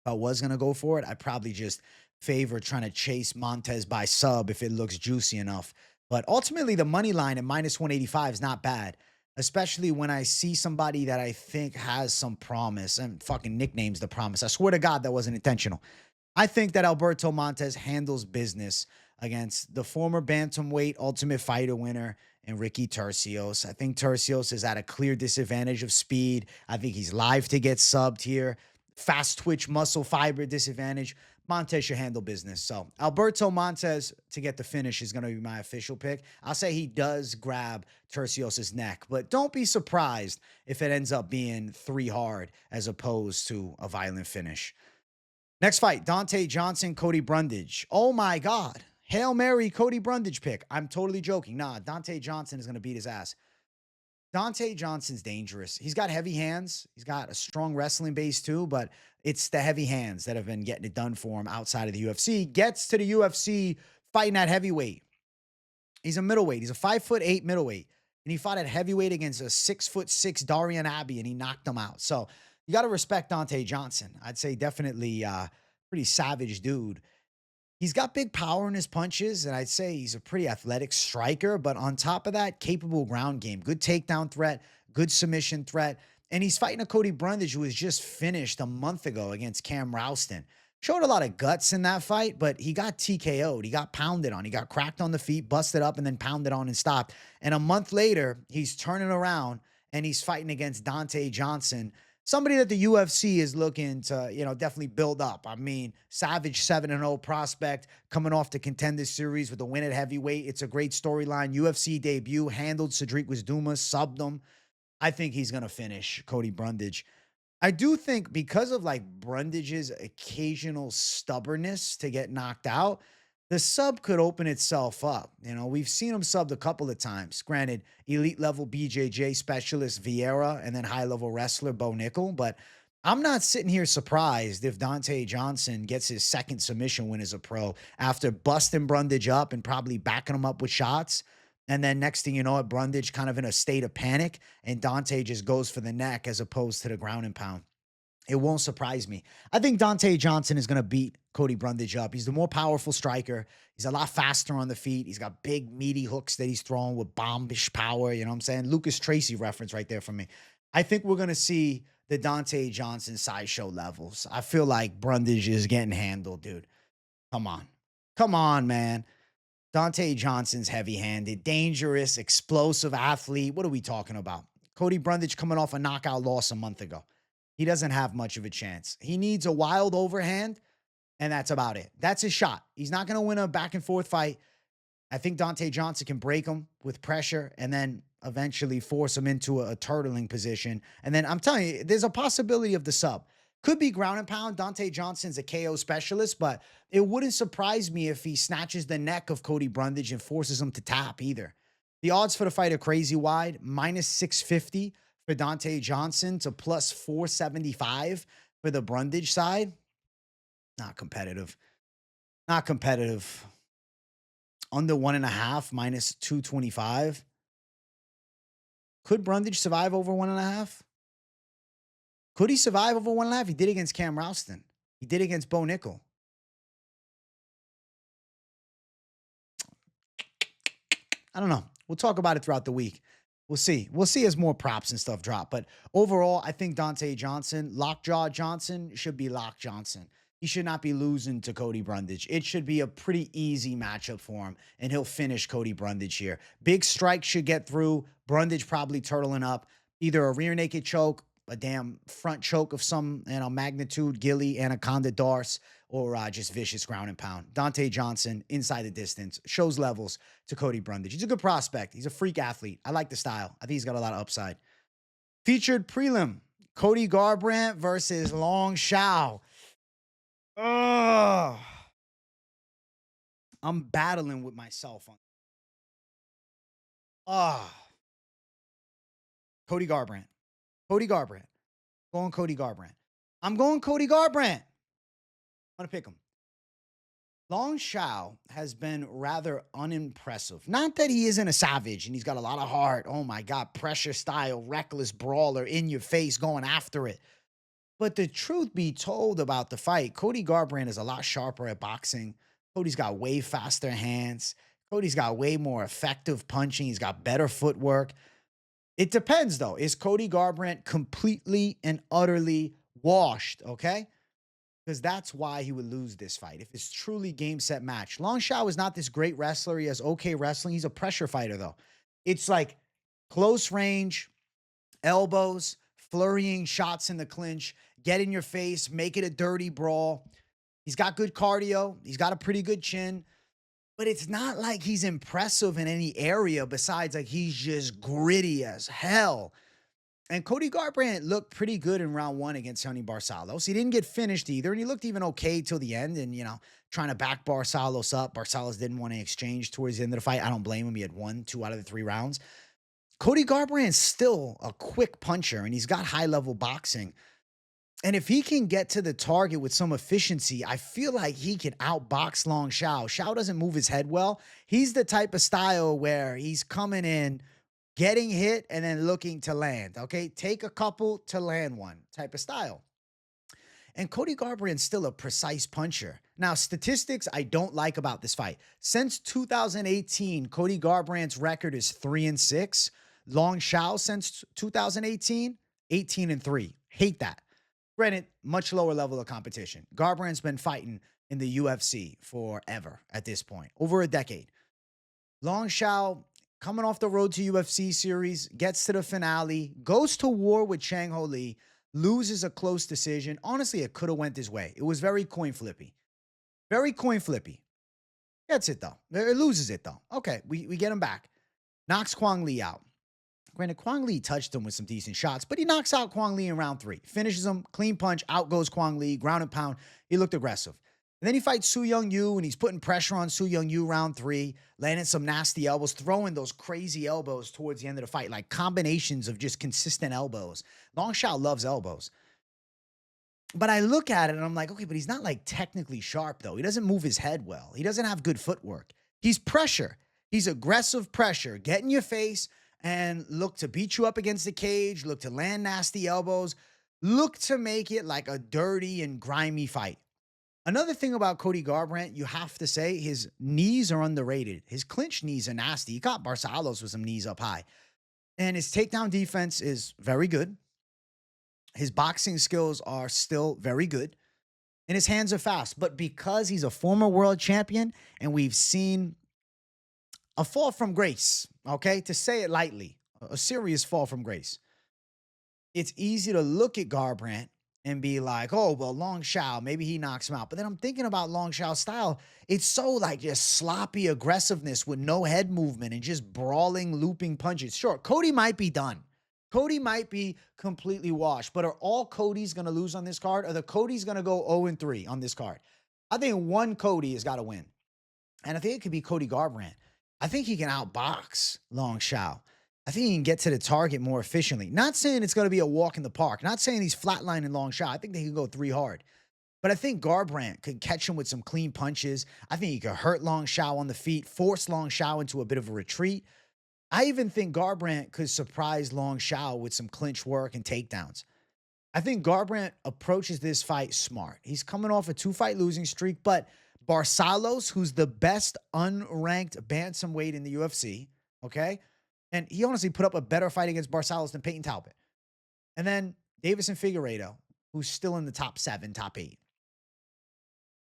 if I was going to go for it, I'd probably just favor trying to chase Montes by sub if it looks juicy enough. But ultimately, the money line at minus 185 is not bad, especially when I see somebody that I think has some promise, and fucking nicknames the promise. I swear to God, that wasn't intentional. I think that Alberto Montes handles business against the former bantamweight Ultimate Fighter winner and Ricky Turcios. I think Turcios is at a clear disadvantage of speed. I think he's live to get subbed here. Fast twitch muscle fiber disadvantage. Montes should handle business. So Alberto Montes to get the finish is going to be my official pick. I'll say he does grab Turcios' neck, but don't be surprised if it ends up being 3 hard as opposed to a violent finish. Next fight, Donte Johnson, Cody Brundage. Oh my God. Hail Mary, Cody Brundage pick. I'm totally joking. Nah, Donte Johnson is going to beat his ass. Donte Johnson's dangerous. He's got heavy hands. He's got a strong wrestling base too, but it's the heavy hands that have been getting it done for him outside of the UFC. Gets to the UFC fighting at heavyweight. He's a middleweight. He's a 5'8" middleweight. and he fought at heavyweight against a 6'6" Darian Abbey, and he knocked him out. So you got to respect Donte Johnson. I'd say definitely pretty savage dude. He's got big power in his punches, and I'd say he's a pretty athletic striker, but on top of that, capable ground game, good takedown threat, good submission threat, and he's fighting a Cody Brundage who was just finished a month ago against Cam Rouston. Showed a lot of guts in that fight, but he got TKO'd. He got pounded on. He got cracked on the feet, busted up, and then pounded on and stopped. And a month later, he's turning around, and he's fighting against Donte Johnson, somebody that the UFC is looking to, definitely build up. I mean, savage 7-0 prospect coming off the Contender Series with a win at heavyweight. It's a great storyline. UFC debut, handled Cedric Dumas, subbed him. I think he's going to finish Cody Brundage. I do think because of like Brundage's occasional stubbornness to get knocked out, the sub could open itself up. We've seen him subbed a couple of times. Granted, elite level BJJ specialist Vieira and then high level wrestler Bo Nickel. But I'm not sitting here surprised if Donte Johnson gets his second submission win as a pro after busting Brundage up and probably backing him up with shots. And then next thing you know, Brundage kind of in a state of panic, and Donte just goes for the neck as opposed to the ground and pound. It won't surprise me. I think Donte Johnson is going to beat Cody Brundage up. He's the more powerful striker. He's a lot faster on the feet. He's got big, meaty hooks that he's throwing with bombish power. You know what I'm saying? Lucas Tracy reference right there for me. I think we're going to see the Donte Johnson sideshow levels. I feel like Brundage is getting handled, dude. Come on. Come on, man. Donte Johnson's heavy-handed, dangerous, explosive athlete. What are we talking about? Cody Brundage coming off a knockout loss a month ago. He doesn't have much of a chance. He needs a wild overhand, and that's about it. That's his shot. He's not going to win a back-and-forth fight. I think Donte Johnson can break him with pressure and then eventually force him into a turtling position. And then I'm telling you, there's a possibility of the sub. Could be ground and pound. Donte Johnson's a KO specialist, but it wouldn't surprise me if he snatches the neck of Cody Brundage and forces him to tap either. The odds for the fight are crazy wide. -650 for Donte Johnson to +475 for the Brundage side. Not competitive. Not competitive. Under 1.5, -225. Could Brundage survive over 1.5? Could he survive over 1.5? He did against Cam Rouston. He did against Bo Nickel. I don't know. We'll talk about it throughout the week. We'll see. We'll see as more props and stuff drop. But overall, I think Donte Johnson, Lockjaw Johnson, should be Lock Johnson. He should not be losing to Cody Brundage. It should be a pretty easy matchup for him, and he'll finish Cody Brundage here. Big strike should get through. Brundage probably turtling up. Either a rear naked choke, a damn front choke of some magnitude, Gilly, Anaconda, Darce, or just vicious ground and pound. Donte Johnson, inside the distance, shows levels to Cody Brundage. He's a good prospect. He's a freak athlete. I like the style. I think he's got a lot of upside. Featured prelim, Cody Garbrandt versus Long Xiao. Oh, I'm battling with myself on. Cody Garbrandt. Cody Garbrandt. Going Cody Garbrandt. I'm going Cody Garbrandt. I'm going to pick him. Long Xiao has been rather unimpressive. Not that he isn't a savage and he's got a lot of heart. Oh my God, pressure style, reckless brawler, in your face, going after it. But the truth be told about the fight, Cody Garbrandt is a lot sharper at boxing. Cody's got way faster hands. Cody's got way more effective punching. He's got better footwork. It depends, though. Is Cody Garbrandt completely and utterly washed, okay? Because that's why he would lose this fight. If it's truly game, set, match. Long Xiao is not this great wrestler. He has okay wrestling. He's a pressure fighter, though. It's like close range, elbows, flurrying shots in the clinch, get in your face, make it a dirty brawl. He's got good cardio. He's got a pretty good chin. But it's not like he's impressive in any area besides like he's just gritty as hell. And Cody Garbrandt looked pretty good in round 1 against Sonny Barsalos. He didn't get finished either, and he looked even okay till the end and, trying to back Barsalos up. Barsalos didn't want to exchange towards the end of the fight. I don't blame him. He had won 2 out of the 3 rounds. Cody Garbrandt's still a quick puncher, and he's got high-level boxing. And if he can get to the target with some efficiency, I feel like he can outbox Long Xiao. Xiao doesn't move his head well. He's the type of style where he's coming in getting hit and then looking to land, okay? Take a couple to land one type of style. And Cody Garbrandt's still a precise puncher. Now, statistics I don't like about this fight. Since 2018, Cody Garbrandt's record is 3-6. Long Xiao since 2018, 18-3. Hate that. Granted, much lower level of competition. Garbrandt's been fighting in the UFC forever at this point, over a decade. Long Xiao coming off the road to UFC series, gets to the finale, goes to war with Chang Ho Lee, loses a close decision. Honestly, it could have went his way. It was very coin flippy. Very coin flippy. Gets it, though. It loses it, though. Okay, we get him back. Knocks Kwang Lee out. Granted, Kwang Lee touched him with some decent shots, but he knocks out Kwang Lee in round 3. Finishes him, clean punch, out goes Kwang Lee, ground and pound. He looked aggressive. And then he fights Su Young Yu, and he's putting pressure on Su Young Yu round 3, landing some nasty elbows, throwing those crazy elbows towards the end of the fight, like combinations of just consistent elbows. Long Xiao loves elbows. But I look at it, and I'm like, okay, but he's not, like, technically sharp, though. He doesn't move his head well. He doesn't have good footwork. He's pressure. He's aggressive pressure. Get in your face and look to beat you up against the cage, look to land nasty elbows, look to make it like a dirty and grimy fight. Another thing about Cody Garbrandt, you have to say his knees are underrated. His clinch knees are nasty. He caught Barcelos with some knees up high. And his takedown defense is very good. His boxing skills are still very good. And his hands are fast. But because he's a former world champion and we've seen a fall from grace, okay, to say it lightly, a serious fall from grace, it's easy to look at Garbrandt and be like, oh, well, Long Xiao, maybe he knocks him out. But then I'm thinking about Long Xiao's style. It's so like just sloppy aggressiveness with no head movement and just brawling, looping punches. Sure, Cody might be done. Cody might be completely washed. But are all Cody's going to lose on this card? Or the Cody's going to go 0-3 on this card? I think one Cody has got to win. And I think it could be Cody Garbrandt. I think he can outbox Long Xiao. I think he can get to the target more efficiently. Not saying it's going to be a walk in the park. Not saying he's flatlining Long Xiao. I think they can go 3 hard. But I think Garbrandt could catch him with some clean punches. I think he could hurt Long Xiao on the feet, force Long Xiao into a bit of a retreat. I even think Garbrandt could surprise Long Xiao with some clinch work and takedowns. I think Garbrandt approaches this fight smart. He's coming off a 2-fight losing streak, but Barcelos, who's the best unranked bantamweight in the UFC, okay? And he honestly put up a better fight against Barcelos than Peyton Talbot. And then Davison Figueiredo, who's still in the top 7, top 8.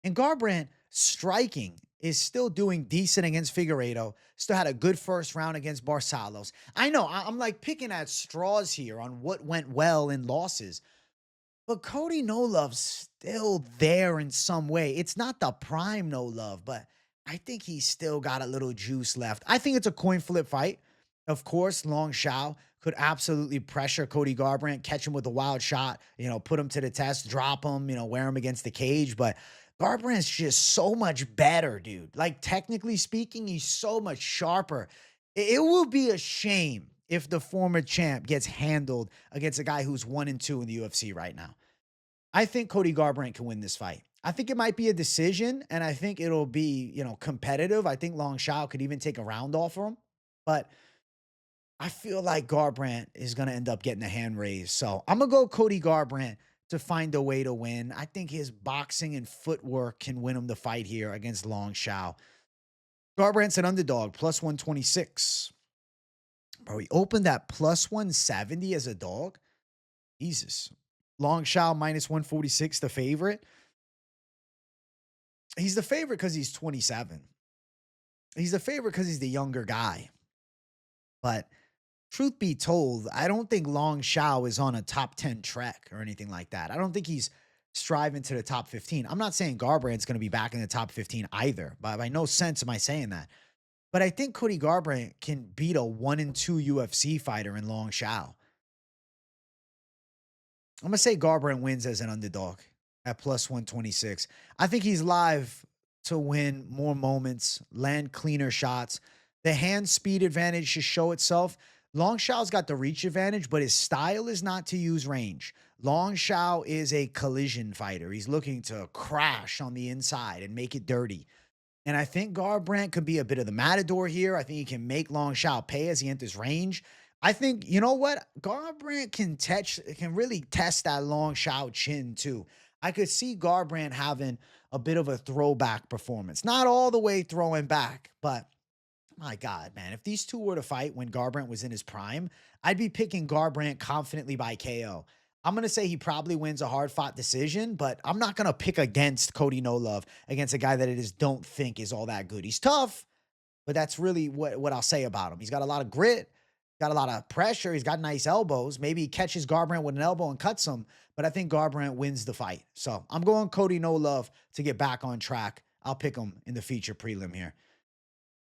And Garbrandt striking is still doing decent against Figueiredo. Still had a good first round against Barcelos. I know, I'm like picking at straws here on what went well in losses. But Cody No Love's still there in some way. It's not the prime No Love, but I think he's still got a little juice left. I think it's a coin flip fight. Of course, Long Xiao could absolutely pressure Cody Garbrandt, catch him with a wild shot, put him to the test, drop him, wear him against the cage. But Garbrandt's just so much better, dude. Like, technically speaking, he's so much sharper. It will be a shame if the former champ gets handled against a guy who's 1-2 in the UFC right now. I think Cody Garbrandt can win this fight. I think it might be a decision, and I think it'll be, competitive. I think Long Xiao could even take a round off of him. But I feel like Garbrandt is going to end up getting a hand raised. So I'm going to go Cody Garbrandt to find a way to win. I think his boxing and footwork can win him the fight here against Long Xiao. Garbrandt's an underdog, plus 126. Bro, he opened at plus 170 as a dog. Jesus. Long Xiao minus 146, the favorite. He's the favorite because he's 27. He's the favorite because he's the younger guy. But truth be told, I don't think Long Xiao is on a top 10 trek or anything like that. I don't think he's striving to the top 15. I'm not saying Garbrandt's going to be back in the top 15 either. By no sense am I saying that. But I think Cody Garbrandt can beat a 1-2 UFC fighter in Long Xiao. I'm going to say Garbrandt wins as an underdog at plus 126. I think he's live to win more moments, land cleaner shots. The hand speed advantage should show itself. Long Xiao's got the reach advantage, but his style is not to use range. Long Xiao is a collision fighter. He's looking to crash on the inside and make it dirty. And I think Garbrandt could be a bit of the matador here. I think he can make Long Xiao pay as he enters range. I think, you know what? Garbrandt can really test that Long Xiao chin too. I could see Garbrandt having a bit of a throwback performance. Not all the way throwing back, but my God, man, if these two were to fight when Garbrandt was in his prime, I'd be picking Garbrandt confidently by KO. I'm going to say he probably wins a hard fought decision, but I'm not going to pick against Cody No Love against a guy that I just don't think is all that good. He's tough, but that's really what I'll say about him. He's got a lot of grit, got a lot of pressure. He's got nice elbows. Maybe he catches Garbrandt with an elbow and cuts him, but I think Garbrandt wins the fight. So I'm going Cody No Love to get back on track. I'll pick him in the feature prelim here.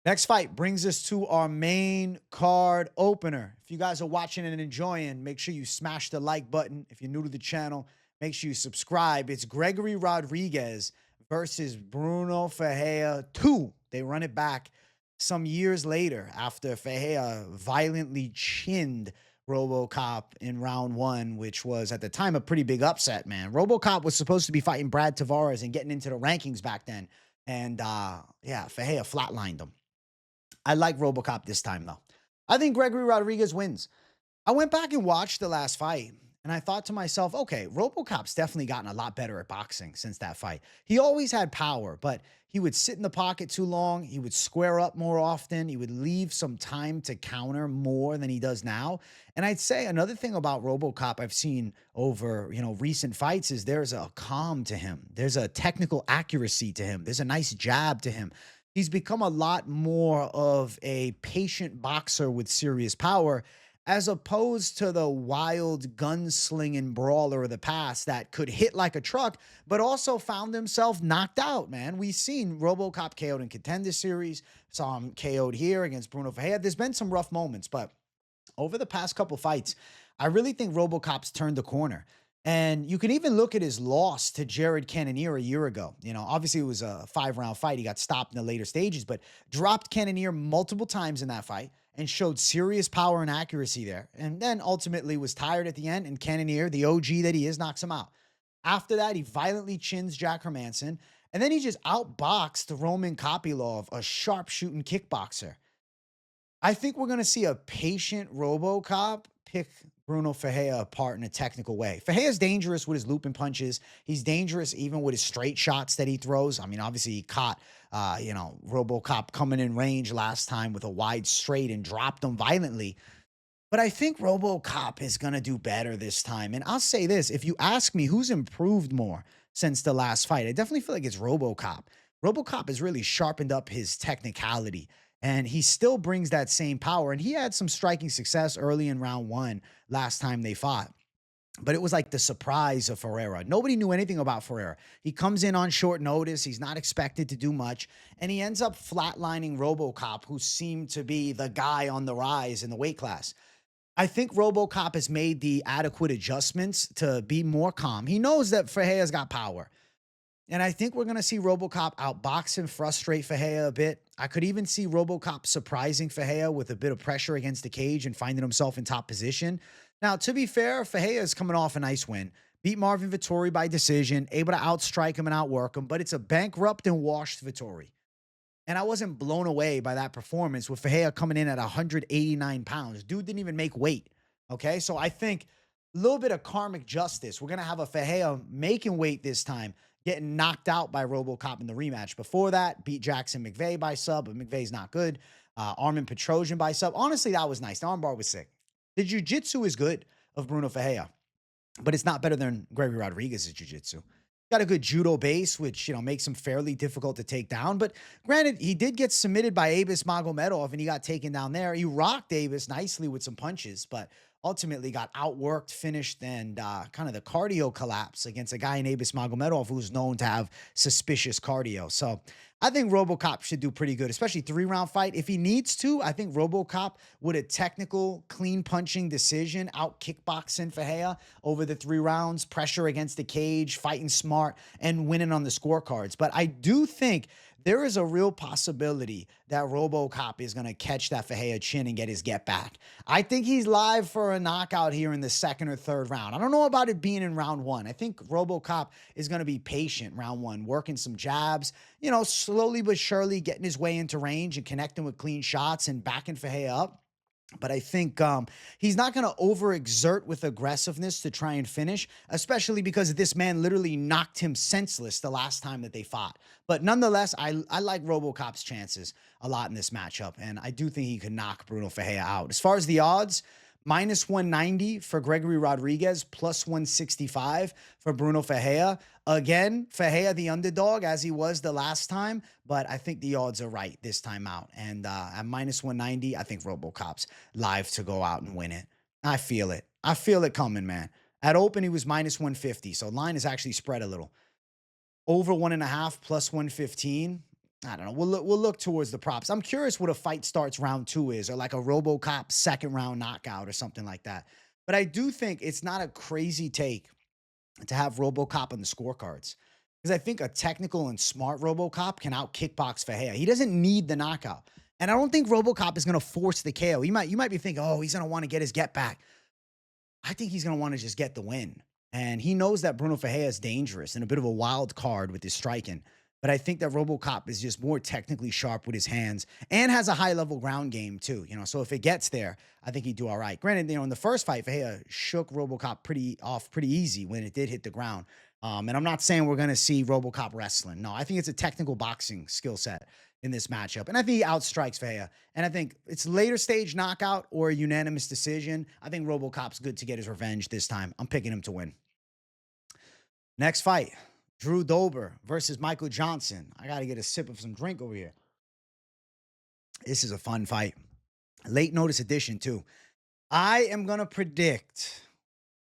Next fight brings us to our main card opener. If you guys are watching and enjoying, make sure you smash the like button. If you're new to the channel, make sure you subscribe. It's Gregory Rodrigues versus Bruno Ferreira 2. They run it back some years later after Ferreira violently chinned RoboCop in round 1, which was at the time a pretty big upset, man. RoboCop was supposed to be fighting Brad Tavares and getting into the rankings back then. And yeah, Ferreira flatlined him. I like RoboCop this time, though. I think Gregory Rodrigues wins. I went back and watched the last fight, and I thought to myself, okay, RoboCop's definitely gotten a lot better at boxing since that fight. He always had power, but he would sit in the pocket too long. He would square up more often. He would leave some time to counter more than he does now. And I'd say another thing about RoboCop I've seen over, recent fights is there's a calm to him. There's a technical accuracy to him. There's a nice jab to him. He's become a lot more of a patient boxer with serious power, as opposed to the wild gunslinging brawler of the past that could hit like a truck, but also found himself knocked out, man. We've seen RoboCop KO'd in Contender Series, saw him KO'd here against Bruno Ferreira. There's been some rough moments, but over the past couple fights, I really think RoboCop's turned the corner. And you can even look at his loss to Jared Cannonier a year ago. Obviously it was a 5-round fight. He got stopped in the later stages, but dropped Cannonier multiple times in that fight and showed serious power and accuracy there. And then ultimately was tired at the end, and Cannonier, the OG that he is, knocks him out. After that, he violently chins Jack Hermanson, and then he just outboxed Roman Kopylov, a sharpshooting kickboxer. I think we're going to see a patient RoboCop pick Bruno Ferreira apart in a technical way. Ferreira's dangerous with his looping punches. He's dangerous even with his straight shots that he throws. I mean, obviously he caught, RoboCop coming in range last time with a wide straight and dropped him violently. But I think RoboCop is going to do better this time. And I'll say this, if you ask me who's improved more since the last fight, I definitely feel like it's RoboCop. RoboCop has really sharpened up his technicality, and he still brings that same power. And he had some striking success early in round 1 last time they fought. But it was like the surprise of Ferreira. Nobody knew anything about Ferreira. He comes in on short notice. He's not expected to do much. And he ends up flatlining RoboCop, who seemed to be the guy on the rise in the weight class. I think RoboCop has made the adequate adjustments to be more calm. He knows that Ferreira's got power. And I think we're going to see RoboCop outbox and frustrate Ferreira a bit. I could even see RoboCop surprising Ferreira with a bit of pressure against the cage and finding himself in top position. Now, to be fair, Ferreira is coming off a nice win. Beat Marvin Vettori by decision, able to outstrike him and outwork him, but it's a bankrupt and washed Vettori. And I wasn't blown away by that performance with Ferreira coming in at 189 pounds. Dude didn't even make weight, okay? So I think a little bit of karmic justice. We're going to have a Ferreira making weight this time, getting knocked out by RoboCop in the rematch. Before that, beat Jackson McVeigh by sub, but McVeigh's not good. Armin Petrosian by sub. Honestly, that was nice. The armbar was sick. The jiu-jitsu is good of Bruno Ferreira, but it's not better than Gregory Rodrigues' jiu-jitsu. Got a good judo base, which, makes him fairly difficult to take down. But granted, he did get submitted by Abus Magomedov, and he got taken down there. He rocked Abus nicely with some punches, but ultimately got outworked, finished, and kind of the cardio collapse against a guy in Abus Magomedov who's known to have suspicious cardio. So I think RoboCop should do pretty good, especially 3-round fight. If he needs to, I think RoboCop with a technical, clean punching decision, out kickboxing Ferreira over the 3 rounds, pressure against the cage, fighting smart, and winning on the scorecards. But I do think there is a real possibility that RoboCop is going to catch that Ferreira chin and get his get back. I think he's live for a knockout here in the second or third round. I don't know about it being in round one. I think RoboCop is going to be patient round one, working some jabs, you know, slowly but surely getting his way into range and connecting with clean shots and backing Ferreira up. But I think he's not going to overexert with aggressiveness to try and finish, especially because this man literally knocked him senseless the last time that they fought. But nonetheless, I like RoboCop's chances a lot in this matchup, and I do think he could knock Bruno Ferreira out. As far as the odds, minus 190 for Gregory Rodrigues, plus 165 for Bruno Ferreira. Again, Ferreira the underdog as he was the last time, but I think the odds are right this time out. And at minus 190, I think RoboCop's live to go out and win it. I feel it. I feel it coming, man. At open, he was minus 150, so line is actually spread a little. Over 1.5 plus 115. I don't know. We'll look towards the props. I'm curious what a fight starts round 2 is, or like a RoboCop second round knockout or something like that. But I do think it's not a crazy take to have RoboCop on the scorecards, because I think a technical and smart RoboCop can out kickbox Ferreira. He doesn't need the knockout, and I don't think RoboCop is going to force the KO. You might be thinking, oh, he's going to want to get his get back. I think he's going to want to just get the win, and he knows that Bruno Ferreira is dangerous and a bit of a wild card with his striking. But I think that RoboCop is just more technically sharp with his hands and has a high-level ground game too. You know, so if it gets there, I think he'd do all right. Granted, you know, in the first fight, Ferreira shook RoboCop pretty easy when it did hit the ground. And I'm not saying we're going to see RoboCop wrestling. No, I think it's a technical boxing skill set in this matchup. And I think he outstrikes Ferreira. And I think it's later stage knockout or a unanimous decision. I think RoboCop's good to get his revenge this time. I'm picking him to win. Next fight. Drew Dober versus Michael Johnson. I got to get a sip of some drink over here. This is a fun fight. Late notice edition, too. I am going to predict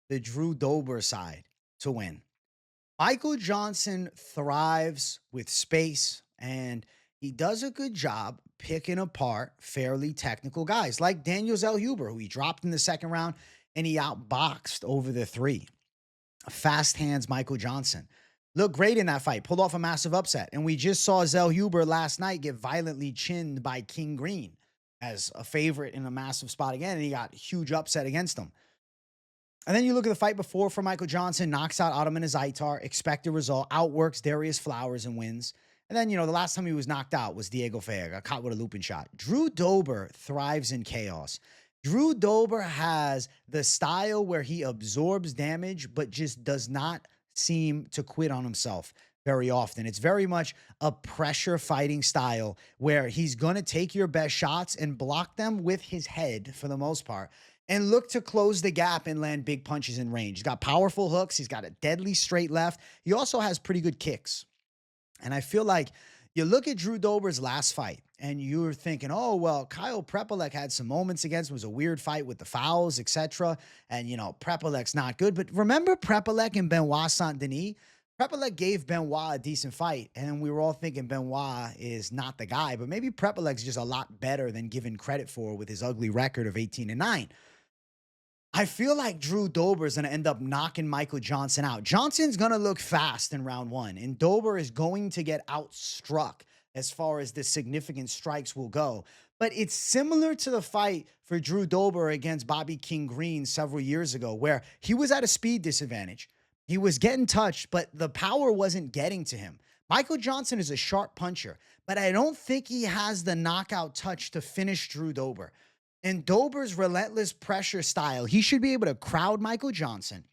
the Drew Dober side to win. Michael Johnson thrives with space, and he does a good job picking apart fairly technical guys like Daniel Zellhuber, who he dropped in the second round, and he outboxed over the 3. Fast hands Michael Johnson. Looked great in that fight, pulled off a massive upset. And we just saw Zellhuber last night get violently chinned by King Green as a favorite in a massive spot again, and he got a huge upset against him. And then you look at the fight before for Michael Johnson, knocks out Ottoman Azaitar, expected result, outworks Darius Flowers and wins. And then, you know, the last time he was knocked out was Diego Ferreira, got caught with a looping shot. Drew Dober thrives in chaos. Drew Dober has the style where he absorbs damage, but just does not seem to quit on himself very often. It's very much a pressure fighting style where he's going to take your best shots and block them with his head for the most part and look to close the gap and land big punches in range. He's got powerful hooks. He's got a deadly straight left. He also has pretty good kicks. And I feel like you look at Drew Dober's last fight and you're thinking, oh, well, Kyle Prepolek had some moments against him. It was a weird fight with the fouls, etc. And, you know, Prepolek's not good. But remember Prepolek and Benoit Saint-Denis? Prepolek gave Benoit a decent fight, and we were all thinking Benoit is not the guy. But maybe Prepolek's just a lot better than given credit for with his ugly record of 18-9. I feel like Drew Dober is going to end up knocking Michael Johnson out. Johnson's going to look fast in round 1, and Dober is going to get outstruck as far as the significant strikes will go. But it's similar to the fight for Drew Dober against Bobby King Green several years ago, where he was at a speed disadvantage. He was getting touched, but the power wasn't getting to him. Michael Johnson is a sharp puncher, but I don't think he has the knockout touch to finish Drew Dober. In Dober's relentless pressure style, he should be able to crowd Michael Johnson,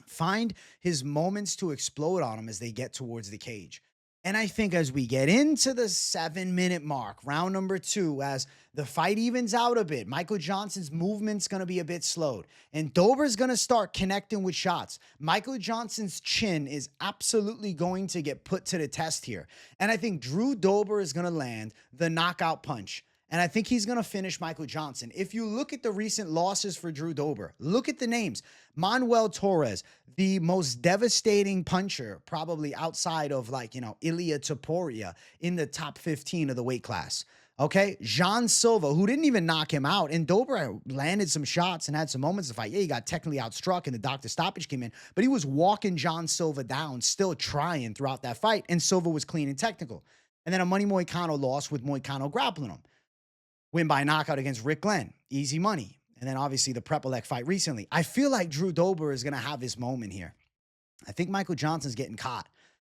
find his moments to explode on him as they get towards the cage. And I think as we get into the 7-minute mark, round number 2, as the fight evens out a bit, Michael Johnson's movement's going to be a bit slowed. And Dober's going to start connecting with shots. Michael Johnson's chin is absolutely going to get put to the test here. And I think Drew Dober is going to land the knockout punch. And I think he's going to finish Michael Johnson. If you look at the recent losses for Drew Dober, look at the names. Manuel Torres, the most devastating puncher, probably outside of like, you know, Ilia Topuria in the top 15 of the weight class. Okay. Jean Silva, who didn't even knock him out. And Dober landed some shots and had some moments to fight. Yeah, he got technically outstruck and the doctor stoppage came in, but he was walking Jean Silva down, still trying throughout that fight. And Silva was clean and technical. And then a Money Moicano loss with Moicano grappling him. Win by knockout against Rick Glenn. Easy money. And then obviously the Prepolek fight recently. I feel like Drew Dober is going to have his moment here. I think Michael Johnson's getting caught.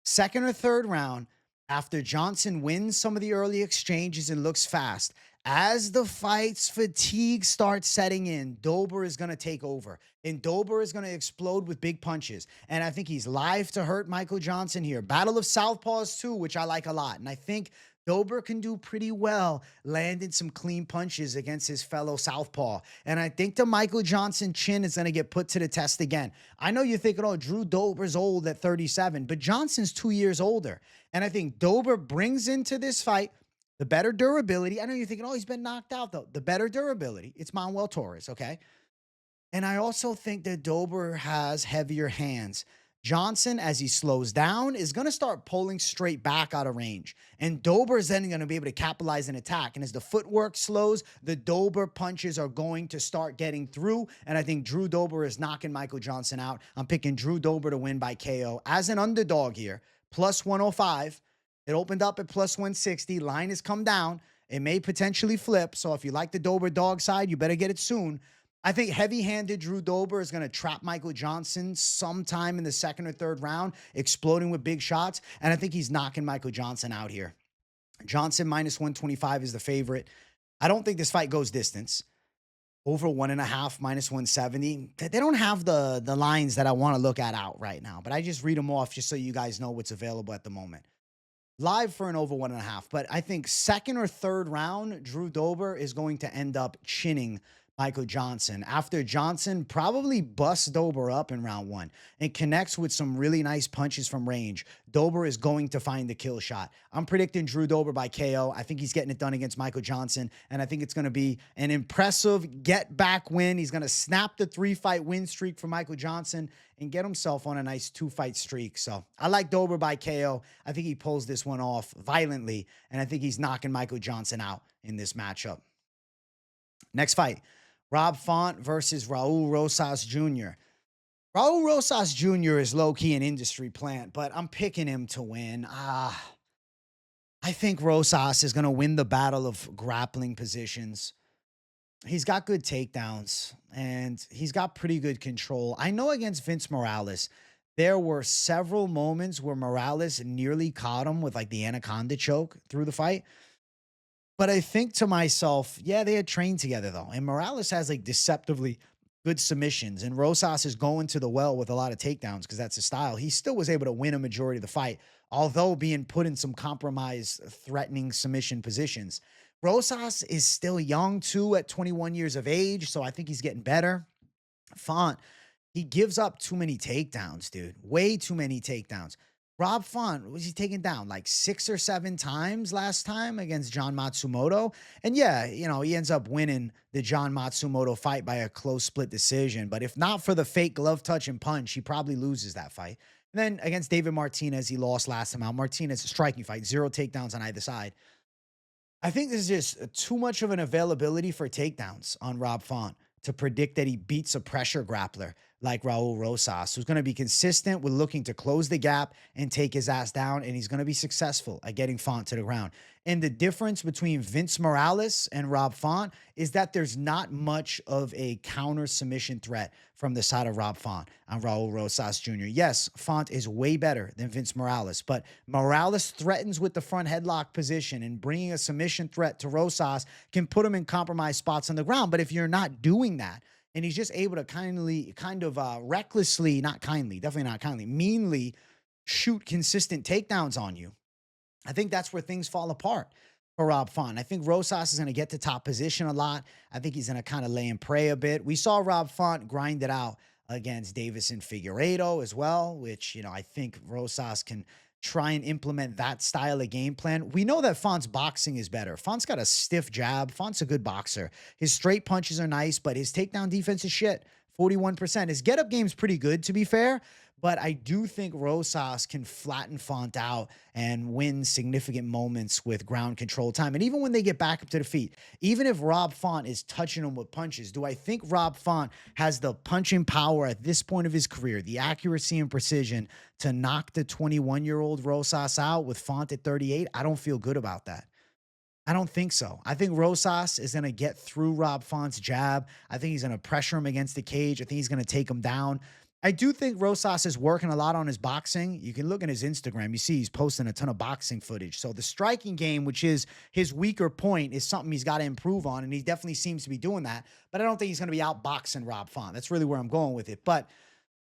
Second or third round, after Johnson wins some of the early exchanges and looks fast, as the fight's fatigue starts setting in, Dober is going to take over. And Dober is going to explode with big punches. And I think he's live to hurt Michael Johnson here. Battle of Southpaws too, which I like a lot. And I think Dober can do pretty well landing some clean punches against his fellow southpaw. And I think the Michael Johnson chin is going to get put to the test again. I know you're thinking, oh, Drew Dober's old at 37, but Johnson's 2 years older. And I think Dober brings into this fight the better durability. I know you're thinking, oh, he's been knocked out, though. The better durability. It's Manuel Torres, okay? And I also think that Dober has heavier hands. Johnson, as he slows down, is going to start pulling straight back out of range. And Dober is then going to be able to capitalize and attack. And as the footwork slows, the Dober punches are going to start getting through. And I think Drew Dober is knocking Michael Johnson out. I'm picking Drew Dober to win by KO as an underdog here. Plus 105. It opened up at plus 160. Line has come down. It may potentially flip. So if you like the Dober dog side, you better get it soon. I think heavy-handed Drew Dober is going to trap Michael Johnson sometime in the second or third round, exploding with big shots. And I think he's knocking Michael Johnson out here. Johnson minus 125 is the favorite. I don't think this fight goes distance. Over 1.5, minus 170. They don't have the lines that I want to look at out right now, but I just read them off just so you guys know what's available at the moment. Live for an over 1.5, but I think second or third round, Drew Dober is going to end up chinning Michael Johnson after Johnson probably busts Dober up in round one and connects with some really nice punches from range. Dober is going to find the kill shot. I'm predicting Drew Dober by KO. I think he's getting it done against Michael Johnson, and I think it's going to be an impressive get-back win. He's going to snap the 3-fight win streak for Michael Johnson and get himself on a nice 2-fight streak. So I like Dober by KO. I think he pulls this one off violently, and I think he's knocking Michael Johnson out in this matchup. Next fight. Rob Font versus Raul Rosas Jr. Raul Rosas Jr. is low-key an industry plant, but I'm picking him to win. I think Rosas is going to win the battle of grappling positions. He's got good takedowns, and he's got pretty good control. I know against Vince Morales, there were several moments where Morales nearly caught him with like the anaconda choke through the fight. But I think to myself, yeah, they had trained together though. And Morales has like deceptively good submissions. And Rosas is going to the well with a lot of takedowns because that's his style. He still was able to win a majority of the fight, although being put in some compromised, threatening submission positions. Rosas is still young too at 21 years of age. So I think he's getting better. Font, he gives up too many takedowns, dude. Way too many takedowns. Rob Font, was he taken down like 6 or 7 times last time against John Matsumoto? And yeah, you know, he ends up winning the John Matsumoto fight by a close split decision. But if not for the fake glove touch and punch, he probably loses that fight. And then against David Martinez, he lost last time out. Martinez, a striking fight, 0 takedowns on either side. I think this is just too much of an availability for takedowns on Rob Font to predict that he beats a pressure grappler like Raul Rosas, who's going to be consistent with looking to close the gap and take his ass down, and he's going to be successful at getting Font to the ground. And the difference between Vince Morales and Rob Font is that there's not much of a counter submission threat from the side of Rob Font on Raul Rosas Jr. Yes, Font is way better than Vince Morales, but Morales threatens with the front headlock position, and bringing a submission threat to Rosas can put him in compromised spots on the ground. But if you're not doing that, and he's just able to recklessly, not kindly, definitely not kindly, meanly shoot consistent takedowns on you, I think that's where things fall apart for Rob Font. I think Rosas is going to get to top position a lot. I think he's going to kind of lay and pray a bit. We saw Rob Font grind it out against Davison Figueiredo as well, which, you know, I think Rosas can try and implement that style of game plan. We know that Font's boxing is better. Font's got a stiff jab. Font's a good boxer. His straight punches are nice, but his takedown defense is shit. 41%. His get-up game's pretty good, to be fair, but I do think Rosas can flatten Font out and win significant moments with ground control time. And even when they get back up to the feet, even if Rob Font is touching him with punches, do I think Rob Font has the punching power at this point of his career, the accuracy and precision to knock the 21-year-old Rosas out with Font at 38? I don't feel good about that. I don't think so. I think Rosas is going to get through Rob Font's jab. I think he's going to pressure him against the cage. I think he's going to take him down. I do think Rosas is working a lot on his boxing. You can look at his Instagram. You see he's posting a ton of boxing footage. So the striking game, which is his weaker point, is something he's got to improve on, and he definitely seems to be doing that. But I don't think he's going to be outboxing Rob Font. That's really where I'm going with it. But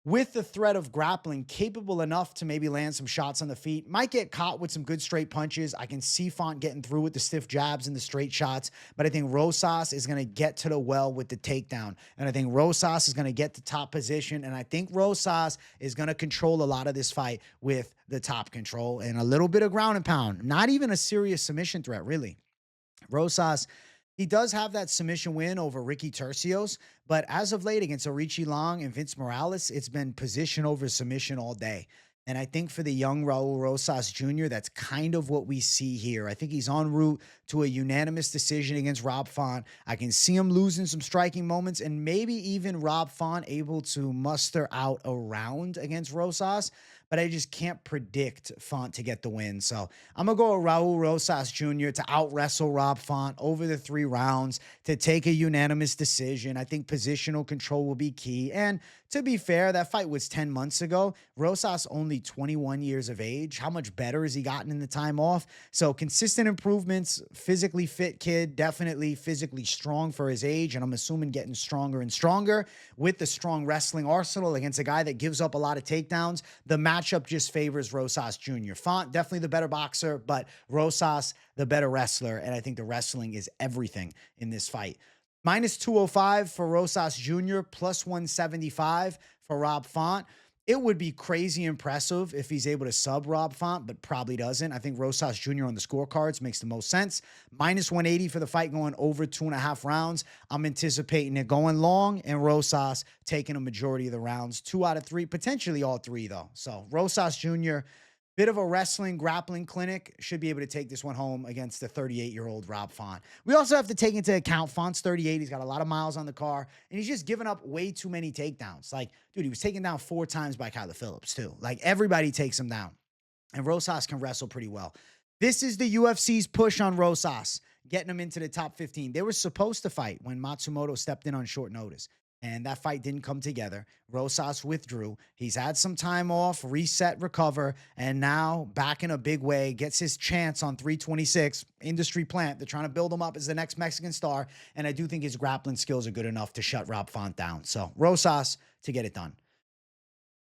with the threat of grappling, capable enough to maybe land some shots on the feet, might get caught with some good straight punches. I can see Font getting through with the stiff jabs and the straight shots, but I think Rosas is going to get to the well with the takedown, and I think Rosas is going to get to top position, and I think Rosas is going to control a lot of this fight with the top control and a little bit of ground and pound. Not even a serious submission threat, really. Rosas, he does have that submission win over Ricky Turcios, but as of late against Orichi Long and Vince Morales, it's been position over submission all day. And I think for the young Raul Rosas Jr., that's kind of what we see here. I think he's en route to a unanimous decision against Rob Font. I can see him losing some striking moments and maybe even Rob Font able to muster out a round against Rosas, but I just can't predict Font to get the win. So I'm going to go with Raul Rosas Jr. to out-wrestle Rob Font over the 3 rounds, to take a unanimous decision. I think positional control will be key. And to be fair, that fight was 10 months ago. Rosas only 21 years of age. How much better has he gotten in the time off? So consistent improvements, physically fit kid, definitely physically strong for his age, and I'm assuming getting stronger and stronger with the strong wrestling arsenal against a guy that gives up a lot of takedowns. The matchup just favors Rosas Jr. Font, definitely the better boxer, but Rosas, the better wrestler, and I think the wrestling is everything in this fight. Minus 205 for Rosas Jr., plus 175 for Rob Font. It would be crazy impressive if he's able to sub Rob Font, but probably doesn't. I think Rosas Jr. on the scorecards makes the most sense. Minus 180 for the fight going over 2.5 rounds. I'm anticipating it going long and Rosas taking a majority of the rounds. 2 out of 3, potentially all 3 though. So Rosas Jr., bit of a wrestling, grappling clinic, should be able to take this one home against the 38-year-old Rob Font. We also have to take into account Font's 38. He's got a lot of miles on the car, and he's just given up way too many takedowns. Like, dude, he was taken down 4 times by Kyler Phillips, too. Like, everybody takes him down, and Rosas can wrestle pretty well. This is the UFC's push on Rosas, getting him into the top 15. They were supposed to fight when Matsumoto stepped in on short notice, and that fight didn't come together. Rosas withdrew. He's had some time off, reset, recover, and now back in a big way, gets his chance on 326, industry plant. They're trying to build him up as the next Mexican star, and I do think his grappling skills are good enough to shut Rob Font down. So Rosas to get it done.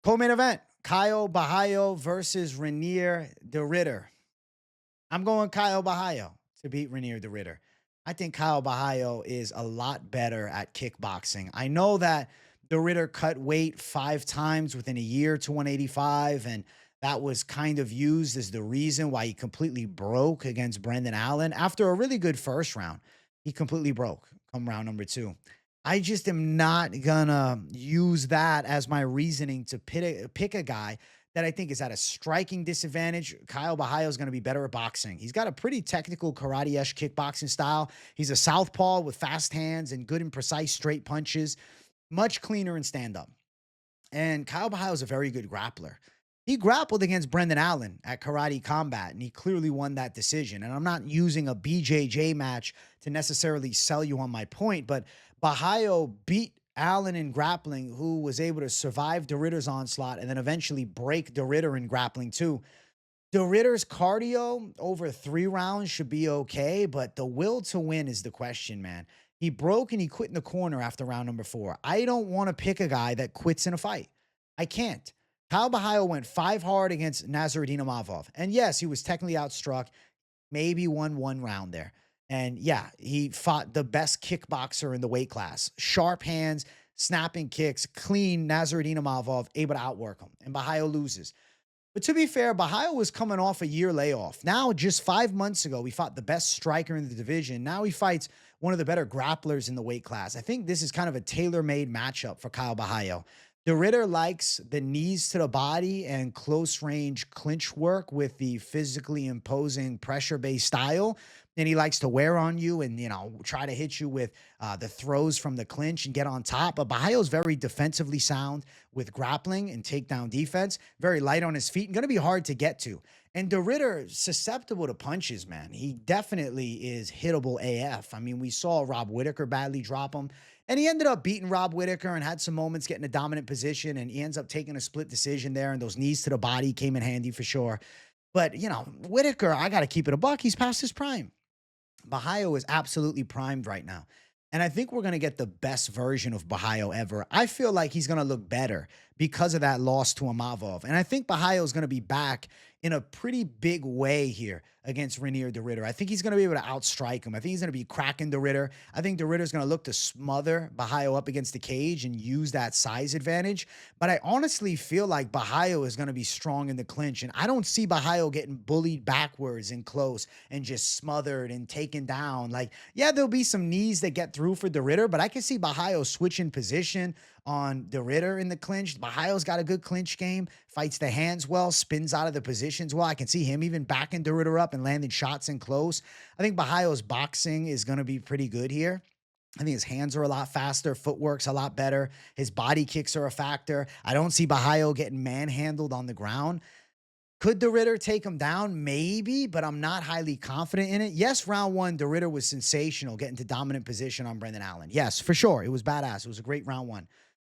Co-main event, Caio Borralho versus Reinier de Ridder. I'm going Caio Borralho to beat Reinier de Ridder. I think Caio Borralho is a lot better at kickboxing. I know that de Ridder cut weight 5 times within a year to 185, and that was kind of used as the reason why he completely broke against Brendan Allen. After a really good first round, he completely broke come round number 2. I just am not gonna use that as my reasoning to pick a guy that I think is at a striking disadvantage. Caio Borralho is going to be better at boxing. He's got a pretty technical karate-esque kickboxing style. He's a southpaw with fast hands and good and precise straight punches. Much cleaner in stand-up. And Caio Borralho is a very good grappler. He grappled against Brendan Allen at Karate Combat, and he clearly won that decision. And I'm not using a BJJ match to necessarily sell you on my point, but Borralho beat Allen in grappling, who was able to survive de Ridder's onslaught and then eventually break de Ridder in grappling too. De Ridder's cardio over 3 rounds should be okay, but the will to win is the question, man. He broke and he quit in the corner after round number 4. I don't want to pick a guy that quits in a fight. I can't. Caio Borralho went 5 hard against Nasruddin Imavov. And yes, he was technically outstruck, maybe won 1 round there. And yeah, he fought the best kickboxer in the weight class. Sharp hands, snapping kicks, clean Nasruddin Imavov, able to outwork him. And Borralho loses. But to be fair, Borralho was coming off a year layoff. Now, just 5 months ago, he fought the best striker in the division. Now he fights one of the better grapplers in the weight class. I think this is kind of a tailor-made matchup for Caio Borralho. The Ritter likes the knees to the body and close range clinch work with the physically imposing pressure based style. And he likes to wear on you and, try to hit you with the throws from the clinch and get on top. But Borralho's very defensively sound with grappling and takedown defense, very light on his feet and going to be hard to get to. And the Ritter, susceptible to punches, man. He definitely is hittable AF. I mean, we saw Rob Whittaker badly drop him. And he ended up beating Rob Whittaker and had some moments getting a dominant position. And he ends up taking a split decision there. And those knees to the body came in handy for sure. But, Whittaker, I got to keep it a buck. He's past his prime. Borralho is absolutely primed right now. And I think we're going to get the best version of Borralho ever. I feel like he's going to look better because of that loss to Imavov. And I think Borralho is going to be back in a pretty big way here against Reinier de Ridder. I think he's going to be able to outstrike him. I think he's going to be cracking de Ridder. I think de Ridder's going to look to smother Borralho up against the cage and use that size advantage. But I honestly feel like Borralho is going to be strong in the clinch. And I don't see Borralho getting bullied backwards and close and just smothered and taken down. Like, yeah, there'll be some knees that get through for de Ridder, but I can see Borralho switching position on de Ridder in the clinch. Borralho's got a good clinch game, fights the hands well, spins out of the positions well. I can see him even backing de Ridder up and landing shots in close. I think Borralho's boxing is going to be pretty good here. I think his hands are a lot faster. Footwork's a lot better. His body kicks are a factor. I don't see Borralho getting manhandled on the ground. Could de Ridder take him down? Maybe, but I'm not highly confident in it. Yes, round one, de Ridder was sensational, getting to dominant position on Brendan Allen. Yes, for sure. It was badass. It was a great round one.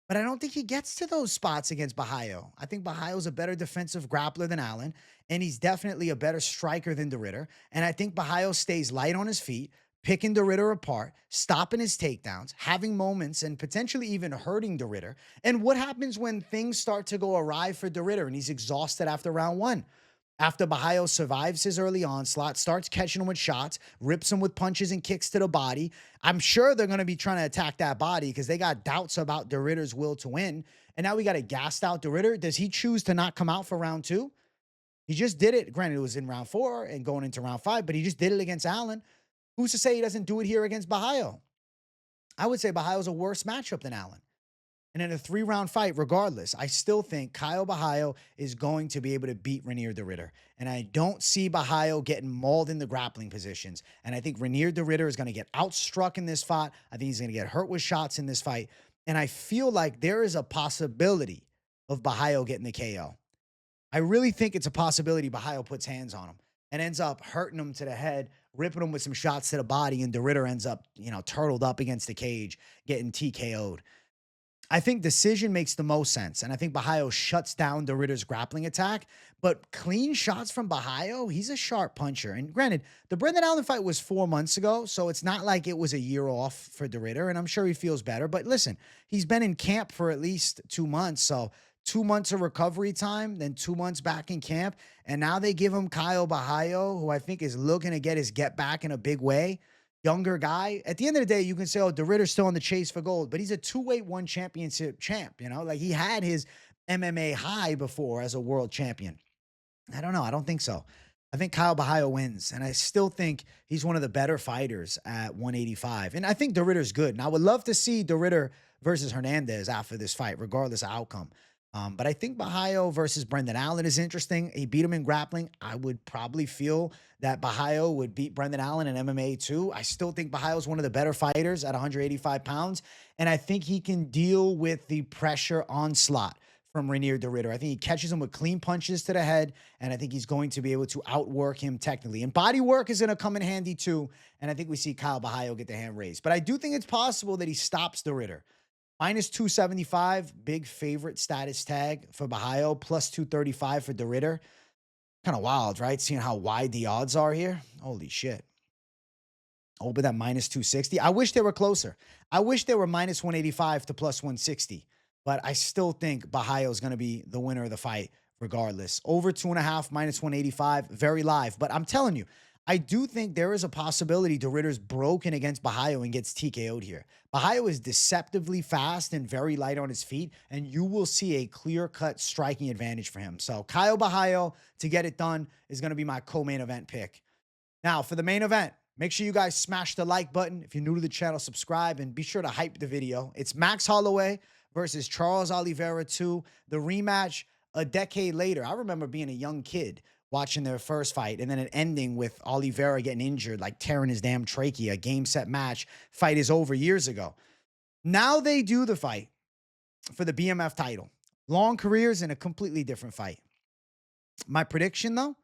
But I don't think he gets to those spots against Borralho. I think Borralho's a better defensive grappler than Allen, and he's definitely a better striker than de Ridder. And I think Borralho stays light on his feet, picking de Ridder apart, stopping his takedowns, having moments, and potentially even hurting de Ridder. And what happens when things start to go awry for de Ridder and he's exhausted after round one? After Borralho survives his early onslaught, starts catching him with shots, rips him with punches and kicks to the body, I'm sure they're going to be trying to attack that body because they got doubts about de Ridder's will to win. And now we got a gassed out de Ridder. Does he choose to not come out for round two? He just did it. Granted, it was in round 4 and going into round 5, but he just did it against Allen. Who's to say he doesn't do it here against Borralho? I would say Borralho's a worse matchup than Allen. And in a 3-round fight, regardless, I still think Caio Borralho is going to be able to beat Reinier de Ridder. And I don't see Borralho getting mauled in the grappling positions. And I think Reinier de Ridder is going to get outstruck in this fight. I think he's going to get hurt with shots in this fight. And I feel like there is a possibility of Borralho getting the KO. I really think it's a possibility Borralho puts hands on him and ends up hurting him to the head, ripping him with some shots to the body, and de Ridder ends up, turtled up against the cage, getting TKO'd. I think decision makes the most sense, and I think Borralho shuts down de Ridder's grappling attack, but clean shots from Borralho, he's a sharp puncher. And granted, the Brendan Allen fight was 4 months ago, so it's not like it was a year off for de Ridder, and I'm sure he feels better. But listen, he's been in camp for at least 2 months, so 2 months of recovery time, then 2 months back in camp, and now they give him Caio Borralho, who I think is looking to get his get back in a big way. Younger guy. At the end of the day, you can say, oh, de Ridder's still on the chase for gold, but he's a 2-weight one championship champ, Like he had his MMA high before as a world champion. I don't know. I don't think so. I think Caio Borralho wins, and I still think he's one of the better fighters at 185. And I think de Ridder's good, and I would love to see de Ridder versus Fernandez after this fight, regardless of outcome. But I think Borralho versus Brendan Allen is interesting. He beat him in grappling. I would probably feel that Borralho would beat Brendan Allen in MMA too. I still think Borralho is one of the better fighters at 185 pounds. And I think he can deal with the pressure onslaught from Reinier de Ridder. I think he catches him with clean punches to the head, and I think he's going to be able to outwork him technically. And body work is going to come in handy too, and I think we see Caio Borralho get the hand raised. But I do think it's possible that he stops de Ridder. Minus 275, big favorite status tag for Borralho, plus 235 for de Ridder. Kind of wild, right? Seeing how wide the odds are here. Holy shit. Open that minus 260. I wish they were closer. I wish they were minus 185 to plus 160. But I still think Borralho is going to be the winner of the fight regardless. Over 2.5, minus 185, very live. But I'm telling you, I do think there is a possibility de Ridder's broken against Borralho and gets TKO'd here. Borralho is deceptively fast and very light on his feet, and you will see a clear-cut striking advantage for him. So Caio Borralho, to get it done, is going to be my co-main event pick. Now, for the main event, Make sure you guys smash the like button. If you're new to the channel, subscribe, and be sure to hype the video. It's Max Holloway versus Charles Oliveira 2, the rematch a decade later. I remember being a young kid watching their first fight, and then it ending with Oliveira getting injured, like tearing his damn trachea. Game, set, match. Fight is over years ago. Now they do the fight for the BMF title. Long careers in a completely different fight. My prediction, though,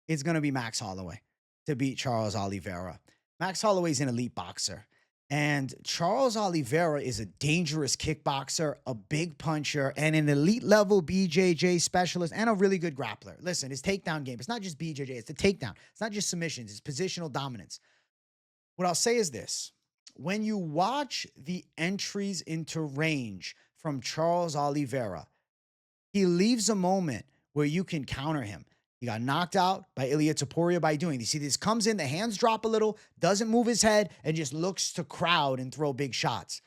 is going to be Max Holloway to beat Charles Oliveira. Max Holloway's an elite boxer, and Charles Oliveira is a dangerous kickboxer, a big puncher, and an elite level BJJ specialist, and a really good grappler. Listen, his takedown game, it's not just BJJ, it's the takedown. It's not just submissions, it's positional dominance. What I'll say is this. When you watch the entries into range from Charles Oliveira, he leaves a moment where you can counter him. He got knocked out by Ilia Topuria by doing. You see, this comes in, the hands drop a little, doesn't move his head, and just looks to crowd and throw big shots.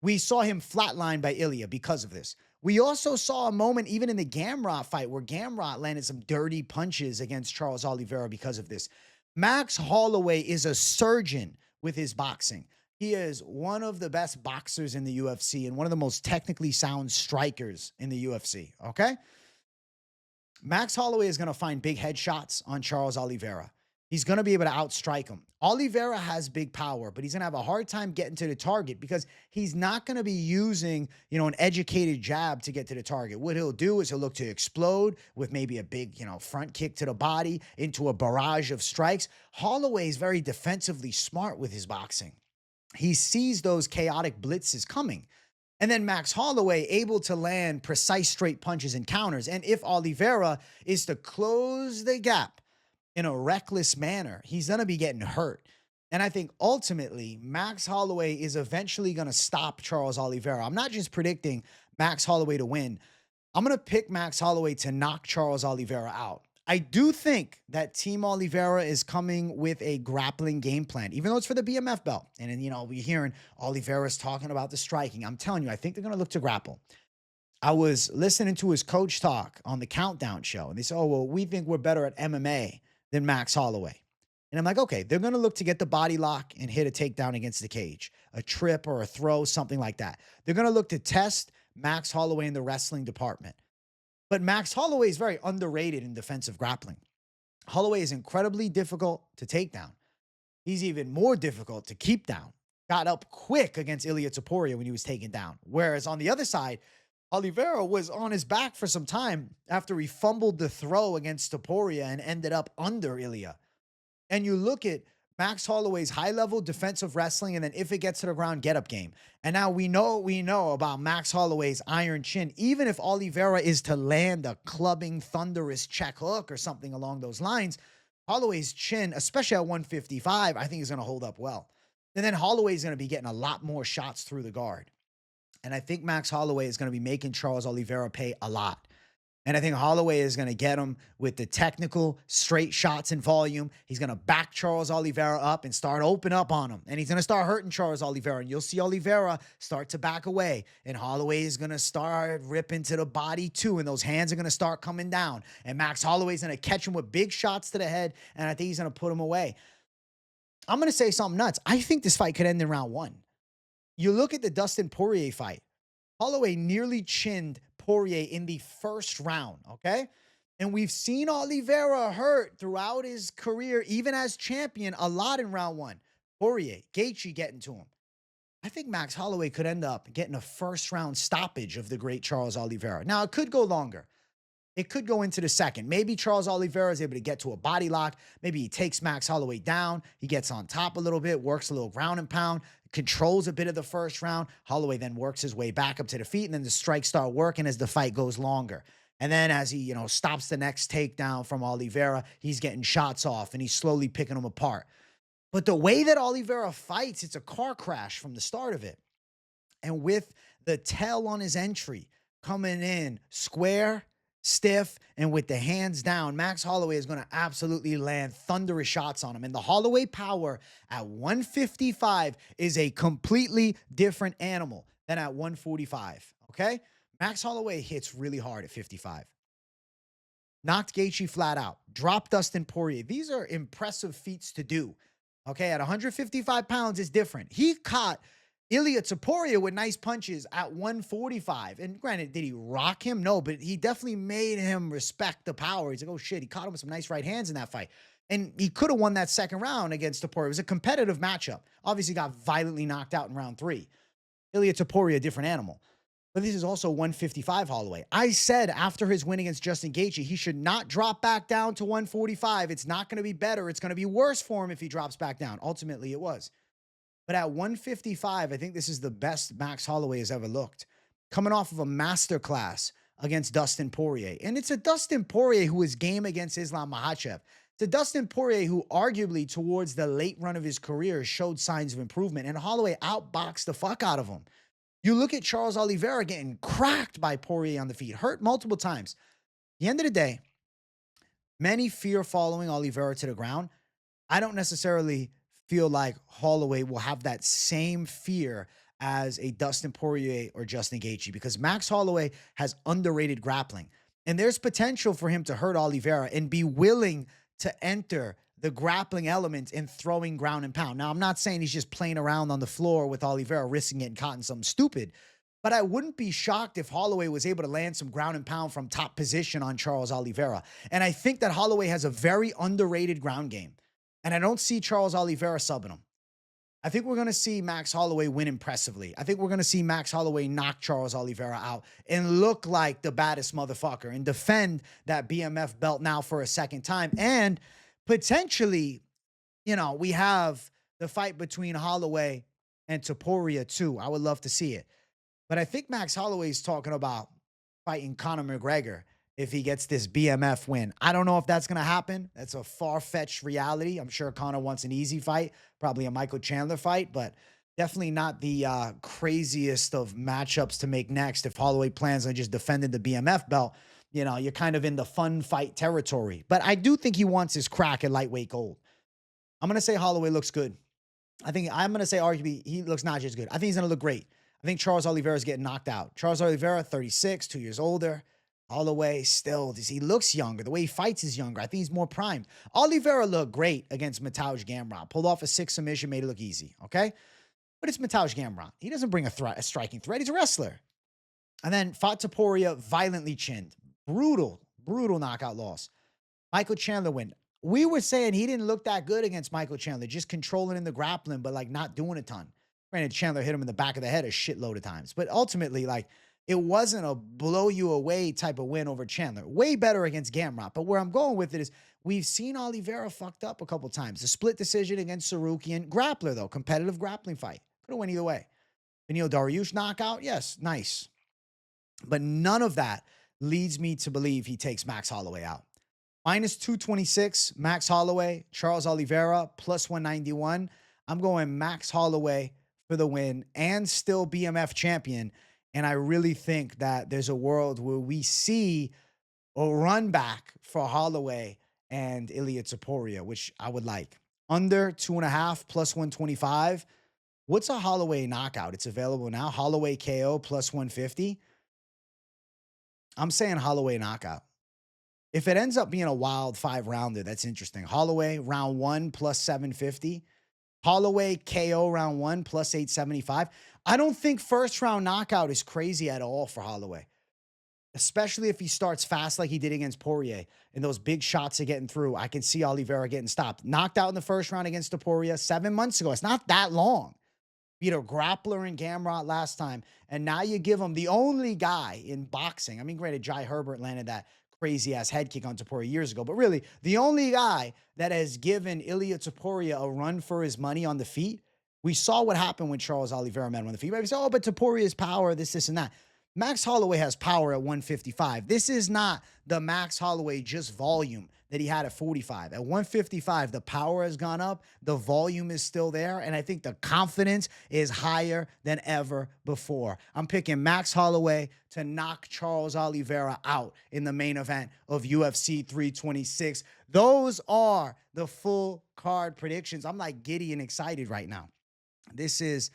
We saw him flatlined by Ilia because of this. We also saw a moment even in the Garbrandt fight where Garbrandt landed some dirty punches against Charles Oliveira because of this. Max Holloway is a surgeon with his boxing. He is one of the best boxers in the UFC and one of the most technically sound strikers in the UFC, okay? Max Holloway is going to find big headshots on Charles Oliveira. He's going to be able to outstrike him. Oliveira has big power, but he's going to have a hard time getting to the target because he's not going to be using, an educated jab to get to the target. What he'll do is he'll look to explode with maybe a big, front kick to the body into a barrage of strikes. Holloway is very defensively smart with his boxing. He sees those chaotic blitzes coming. And then Max Holloway able to land precise straight punches and counters. And if Oliveira is to close the gap in a reckless manner, he's going to be getting hurt. And I think ultimately Max Holloway is eventually going to stop Charles Oliveira. I'm not just predicting Max Holloway to win. I'm going to pick Max Holloway to knock Charles Oliveira out. I do think that Team Oliveira is coming with a grappling game plan, even though it's for the BMF belt. And then, we're hearing Oliveira's talking about the striking. I'm telling you, I think they're going to look to grapple. I was listening to his coach talk on the Countdown show, and they said, oh, well, we think we're better at MMA than Max Holloway. And I'm like, okay, they're going to look to get the body lock and hit a takedown against the cage, a trip or a throw, something like that. They're going to look to test Max Holloway in the wrestling department. But Max Holloway is very underrated in defensive grappling. Holloway is incredibly difficult to take down. He's even more difficult to keep down. Got up quick against Ilia Topuria when he was taken down. Whereas on the other side, Oliveira was on his back for some time after he fumbled the throw against Topuria and ended up under Ilia. And you look at Max Holloway's high-level defensive wrestling, and then if it gets to the ground, get-up game. And now we know about Max Holloway's iron chin. Even if Oliveira is to land a clubbing, thunderous check hook or something along those lines, Holloway's chin, especially at 155, I think is going to hold up well. And then Holloway's going to be getting a lot more shots through the guard. And I think Max Holloway is going to be making Charles Oliveira pay a lot. And I think Holloway is going to get him with the technical straight shots and volume. He's going to back Charles Oliveira up and start open up on him. And he's going to start hurting Charles Oliveira. And you'll see Oliveira start to back away. And Holloway is going to start ripping to the body too. And those hands are going to start coming down. And Max Holloway is going to catch him with big shots to the head. And I think he's going to put him away. I'm going to say something nuts. I think this fight could end in round 1. You look at the Dustin Poirier fight. Holloway nearly chinned Poirier in the first round, okay? And we've seen Oliveira hurt throughout his career, even as champion, a lot in round 1. Poirier, Gaethje getting to him. I think Max Holloway could end up getting a first-round stoppage of the great Charles Oliveira. Now, it could go longer. It could go into the second. Maybe Charles Oliveira is able to get to a body lock. Maybe he takes Max Holloway down. He gets on top a little bit, works a little ground and pound, controls a bit of the first round. Holloway then works his way back up to the feet, and then the strikes start working as the fight goes longer. And then as he, stops the next takedown from Oliveira, he's getting shots off, and he's slowly picking them apart. But the way that Oliveira fights, it's a car crash from the start of it. And with the tail on his entry coming in square, stiff, and with the hands down, Max Holloway is going to absolutely land thunderous shots on him. And the Holloway power at 155 is a completely different animal than at 145, okay? Max Holloway hits really hard at 55. Knocked Gaethje flat out. Dropped Dustin Poirier. These are impressive feats to do. Okay, at 155 pounds is different. He caught Ilia Topuria with nice punches at 145. And granted, did he rock him? No, but he definitely made him respect the power. He's like, oh shit, he caught him with some nice right hands in that fight. And he could have won that second round against Topuria. It was a competitive matchup. Obviously, got violently knocked out in round 3. Ilia Topuria, a different animal. But this is also 155 Holloway. I said after his win against Justin Gaethje, he should not drop back down to 145. It's not going to be better. It's going to be worse for him if he drops back down. Ultimately, it was. But at 155, I think this is the best Max Holloway has ever looked. Coming off of a masterclass against Dustin Poirier. And it's a Dustin Poirier who is game against Islam Makhachev. It's a Dustin Poirier who arguably towards the late run of his career showed signs of improvement. And Holloway outboxed the fuck out of him. You look at Charles Oliveira getting cracked by Poirier on the feet, hurt multiple times. At the end of the day, many fear following Oliveira to the ground. I don't necessarily feel like Holloway will have that same fear as a Dustin Poirier or Justin Gaethje because Max Holloway has underrated grappling. And there's potential for him to hurt Oliveira and be willing to enter the grappling element in throwing ground and pound. Now, I'm not saying he's just playing around on the floor with Oliveira, risking it and caught in something stupid, but I wouldn't be shocked if Holloway was able to land some ground and pound from top position on Charles Oliveira. And I think that Holloway has a very underrated ground game, and I don't see Charles Oliveira subbing him. I think we're going to see Max Holloway win impressively. I think we're going to see Max Holloway knock Charles Oliveira out and look like the baddest motherfucker and defend that BMF belt now for a second time. And potentially, we have the fight between Holloway and Topuria too. I would love to see it. But I think Max Holloway is talking about fighting Conor McGregor if he gets this BMF win. I don't know if that's going to happen. That's a far-fetched reality. I'm sure Conor wants an easy fight, probably a Michael Chandler fight, but definitely not the craziest of matchups to make next. If Holloway plans on just defending the BMF belt, you're kind of in the fun fight territory. But I do think he wants his crack at lightweight gold. I'm going to say Holloway looks good. I'm going to say arguably he looks not just good. I think he's going to look great. I think Charles Oliveira is getting knocked out. Charles Oliveira, 36, 2 years older. Holloway still, he looks younger. The way he fights is younger. I think he's more primed. Oliveira looked great against Mateusz Garbrandt. Pulled off a 6 submission, made it look easy, okay? But it's Mateusz Garbrandt. He doesn't bring a striking threat. He's a wrestler. And then fought Topuria, violently chinned. Brutal knockout loss. Michael Chandler win. We were saying he didn't look that good against Michael Chandler, just controlling in the grappling, but not doing a ton. Granted, Chandler hit him in the back of the head a shitload of times. But ultimately, it wasn't a blow you away type of win over Chandler. Way better against Garbrandt. But where I'm going with it is we've seen Oliveira fucked up a couple times. The split decision against Sarukian. Grappler, though. Competitive grappling fight. Could have went either way. Beneil Dariush knockout. Yes, nice. But none of that leads me to believe he takes Max Holloway out. Minus 226, Max Holloway. Charles Oliveira, plus 191. I'm going Max Holloway for the win and still BMF champion. And I really think that there's a world where we see a run back for Holloway and Ilia Topuria, which I would like. Under 2.5 plus 125. What's a Holloway knockout? It's available now. Holloway KO plus 150. I'm saying Holloway knockout. If it ends up being a wild 5-rounder, that's interesting. Holloway round 1 plus 750. Holloway KO round 1 plus 875. I don't think first round knockout is crazy at all for Holloway, especially if he starts fast like he did against Poirier and those big shots are getting through. I can see Oliveira getting stopped. Knocked out in the first round against Poirier 7 months ago. It's not that long. Beat a grappler in Garbrandt last time, and now you give him the only guy in boxing. I mean, granted, Jai Herbert landed that crazy-ass head kick on Topuria years ago, but really, the only guy that has given Ilia Topuria a run for his money on the feet. We saw what happened when Charles Oliveira met him on the feet. We say, oh, but Topuria's power, this, and that. Max Holloway has power at 155. This is not the Max Holloway just volume that he had at 45. At 155, the power has gone up, the volume is still there, and I think the confidence is higher than ever before. I'm picking Max Holloway to knock Charles Oliveira out in the main event of UFC 326. Those are the full card predictions. I'm giddy and excited right now. This is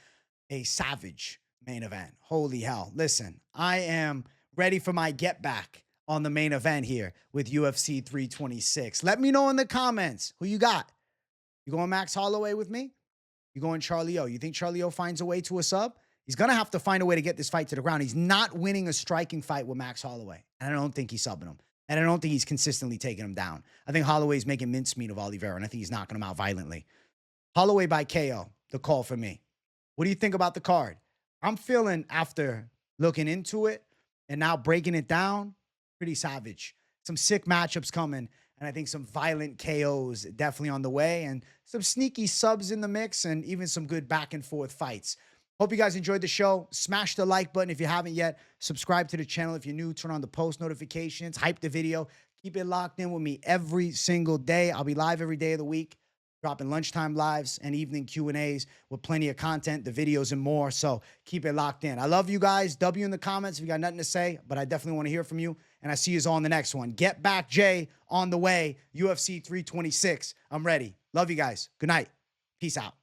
a savage main event. Holy hell. Listen, I am ready for my get back on the main event here with UFC 326. Let me know in the comments who you got. You going Max Holloway with me? You going Charlie O? You think Charlie O finds a way to a sub? He's going to have to find a way to get this fight to the ground. He's not winning a striking fight with Max Holloway. And I don't think he's subbing him. And I don't think he's consistently taking him down. I think Holloway's making mincemeat of Oliveira, and I think he's knocking him out violently. Holloway by KO, the call for me. What do you think about the card? I'm feeling, after looking into it and now breaking it down, pretty savage. Some sick matchups coming, and I think some violent KOs definitely on the way, and some sneaky subs in the mix, and even some good back and forth fights. Hope you guys enjoyed the show. Smash the like button if you haven't yet. Subscribe to the channel if you're new. Turn on the post notifications. Hype the video. Keep it locked in with me every single day. I'll be live every day of the week, dropping lunchtime lives and evening Q&As with plenty of content, the videos, and more. So keep it locked in. I love you guys. W in the comments if you got nothing to say, but I definitely want to hear from you. And I see you all in the next one. Get Back Jay on the way. UFC 326. I'm ready. Love you guys. Good night. Peace out.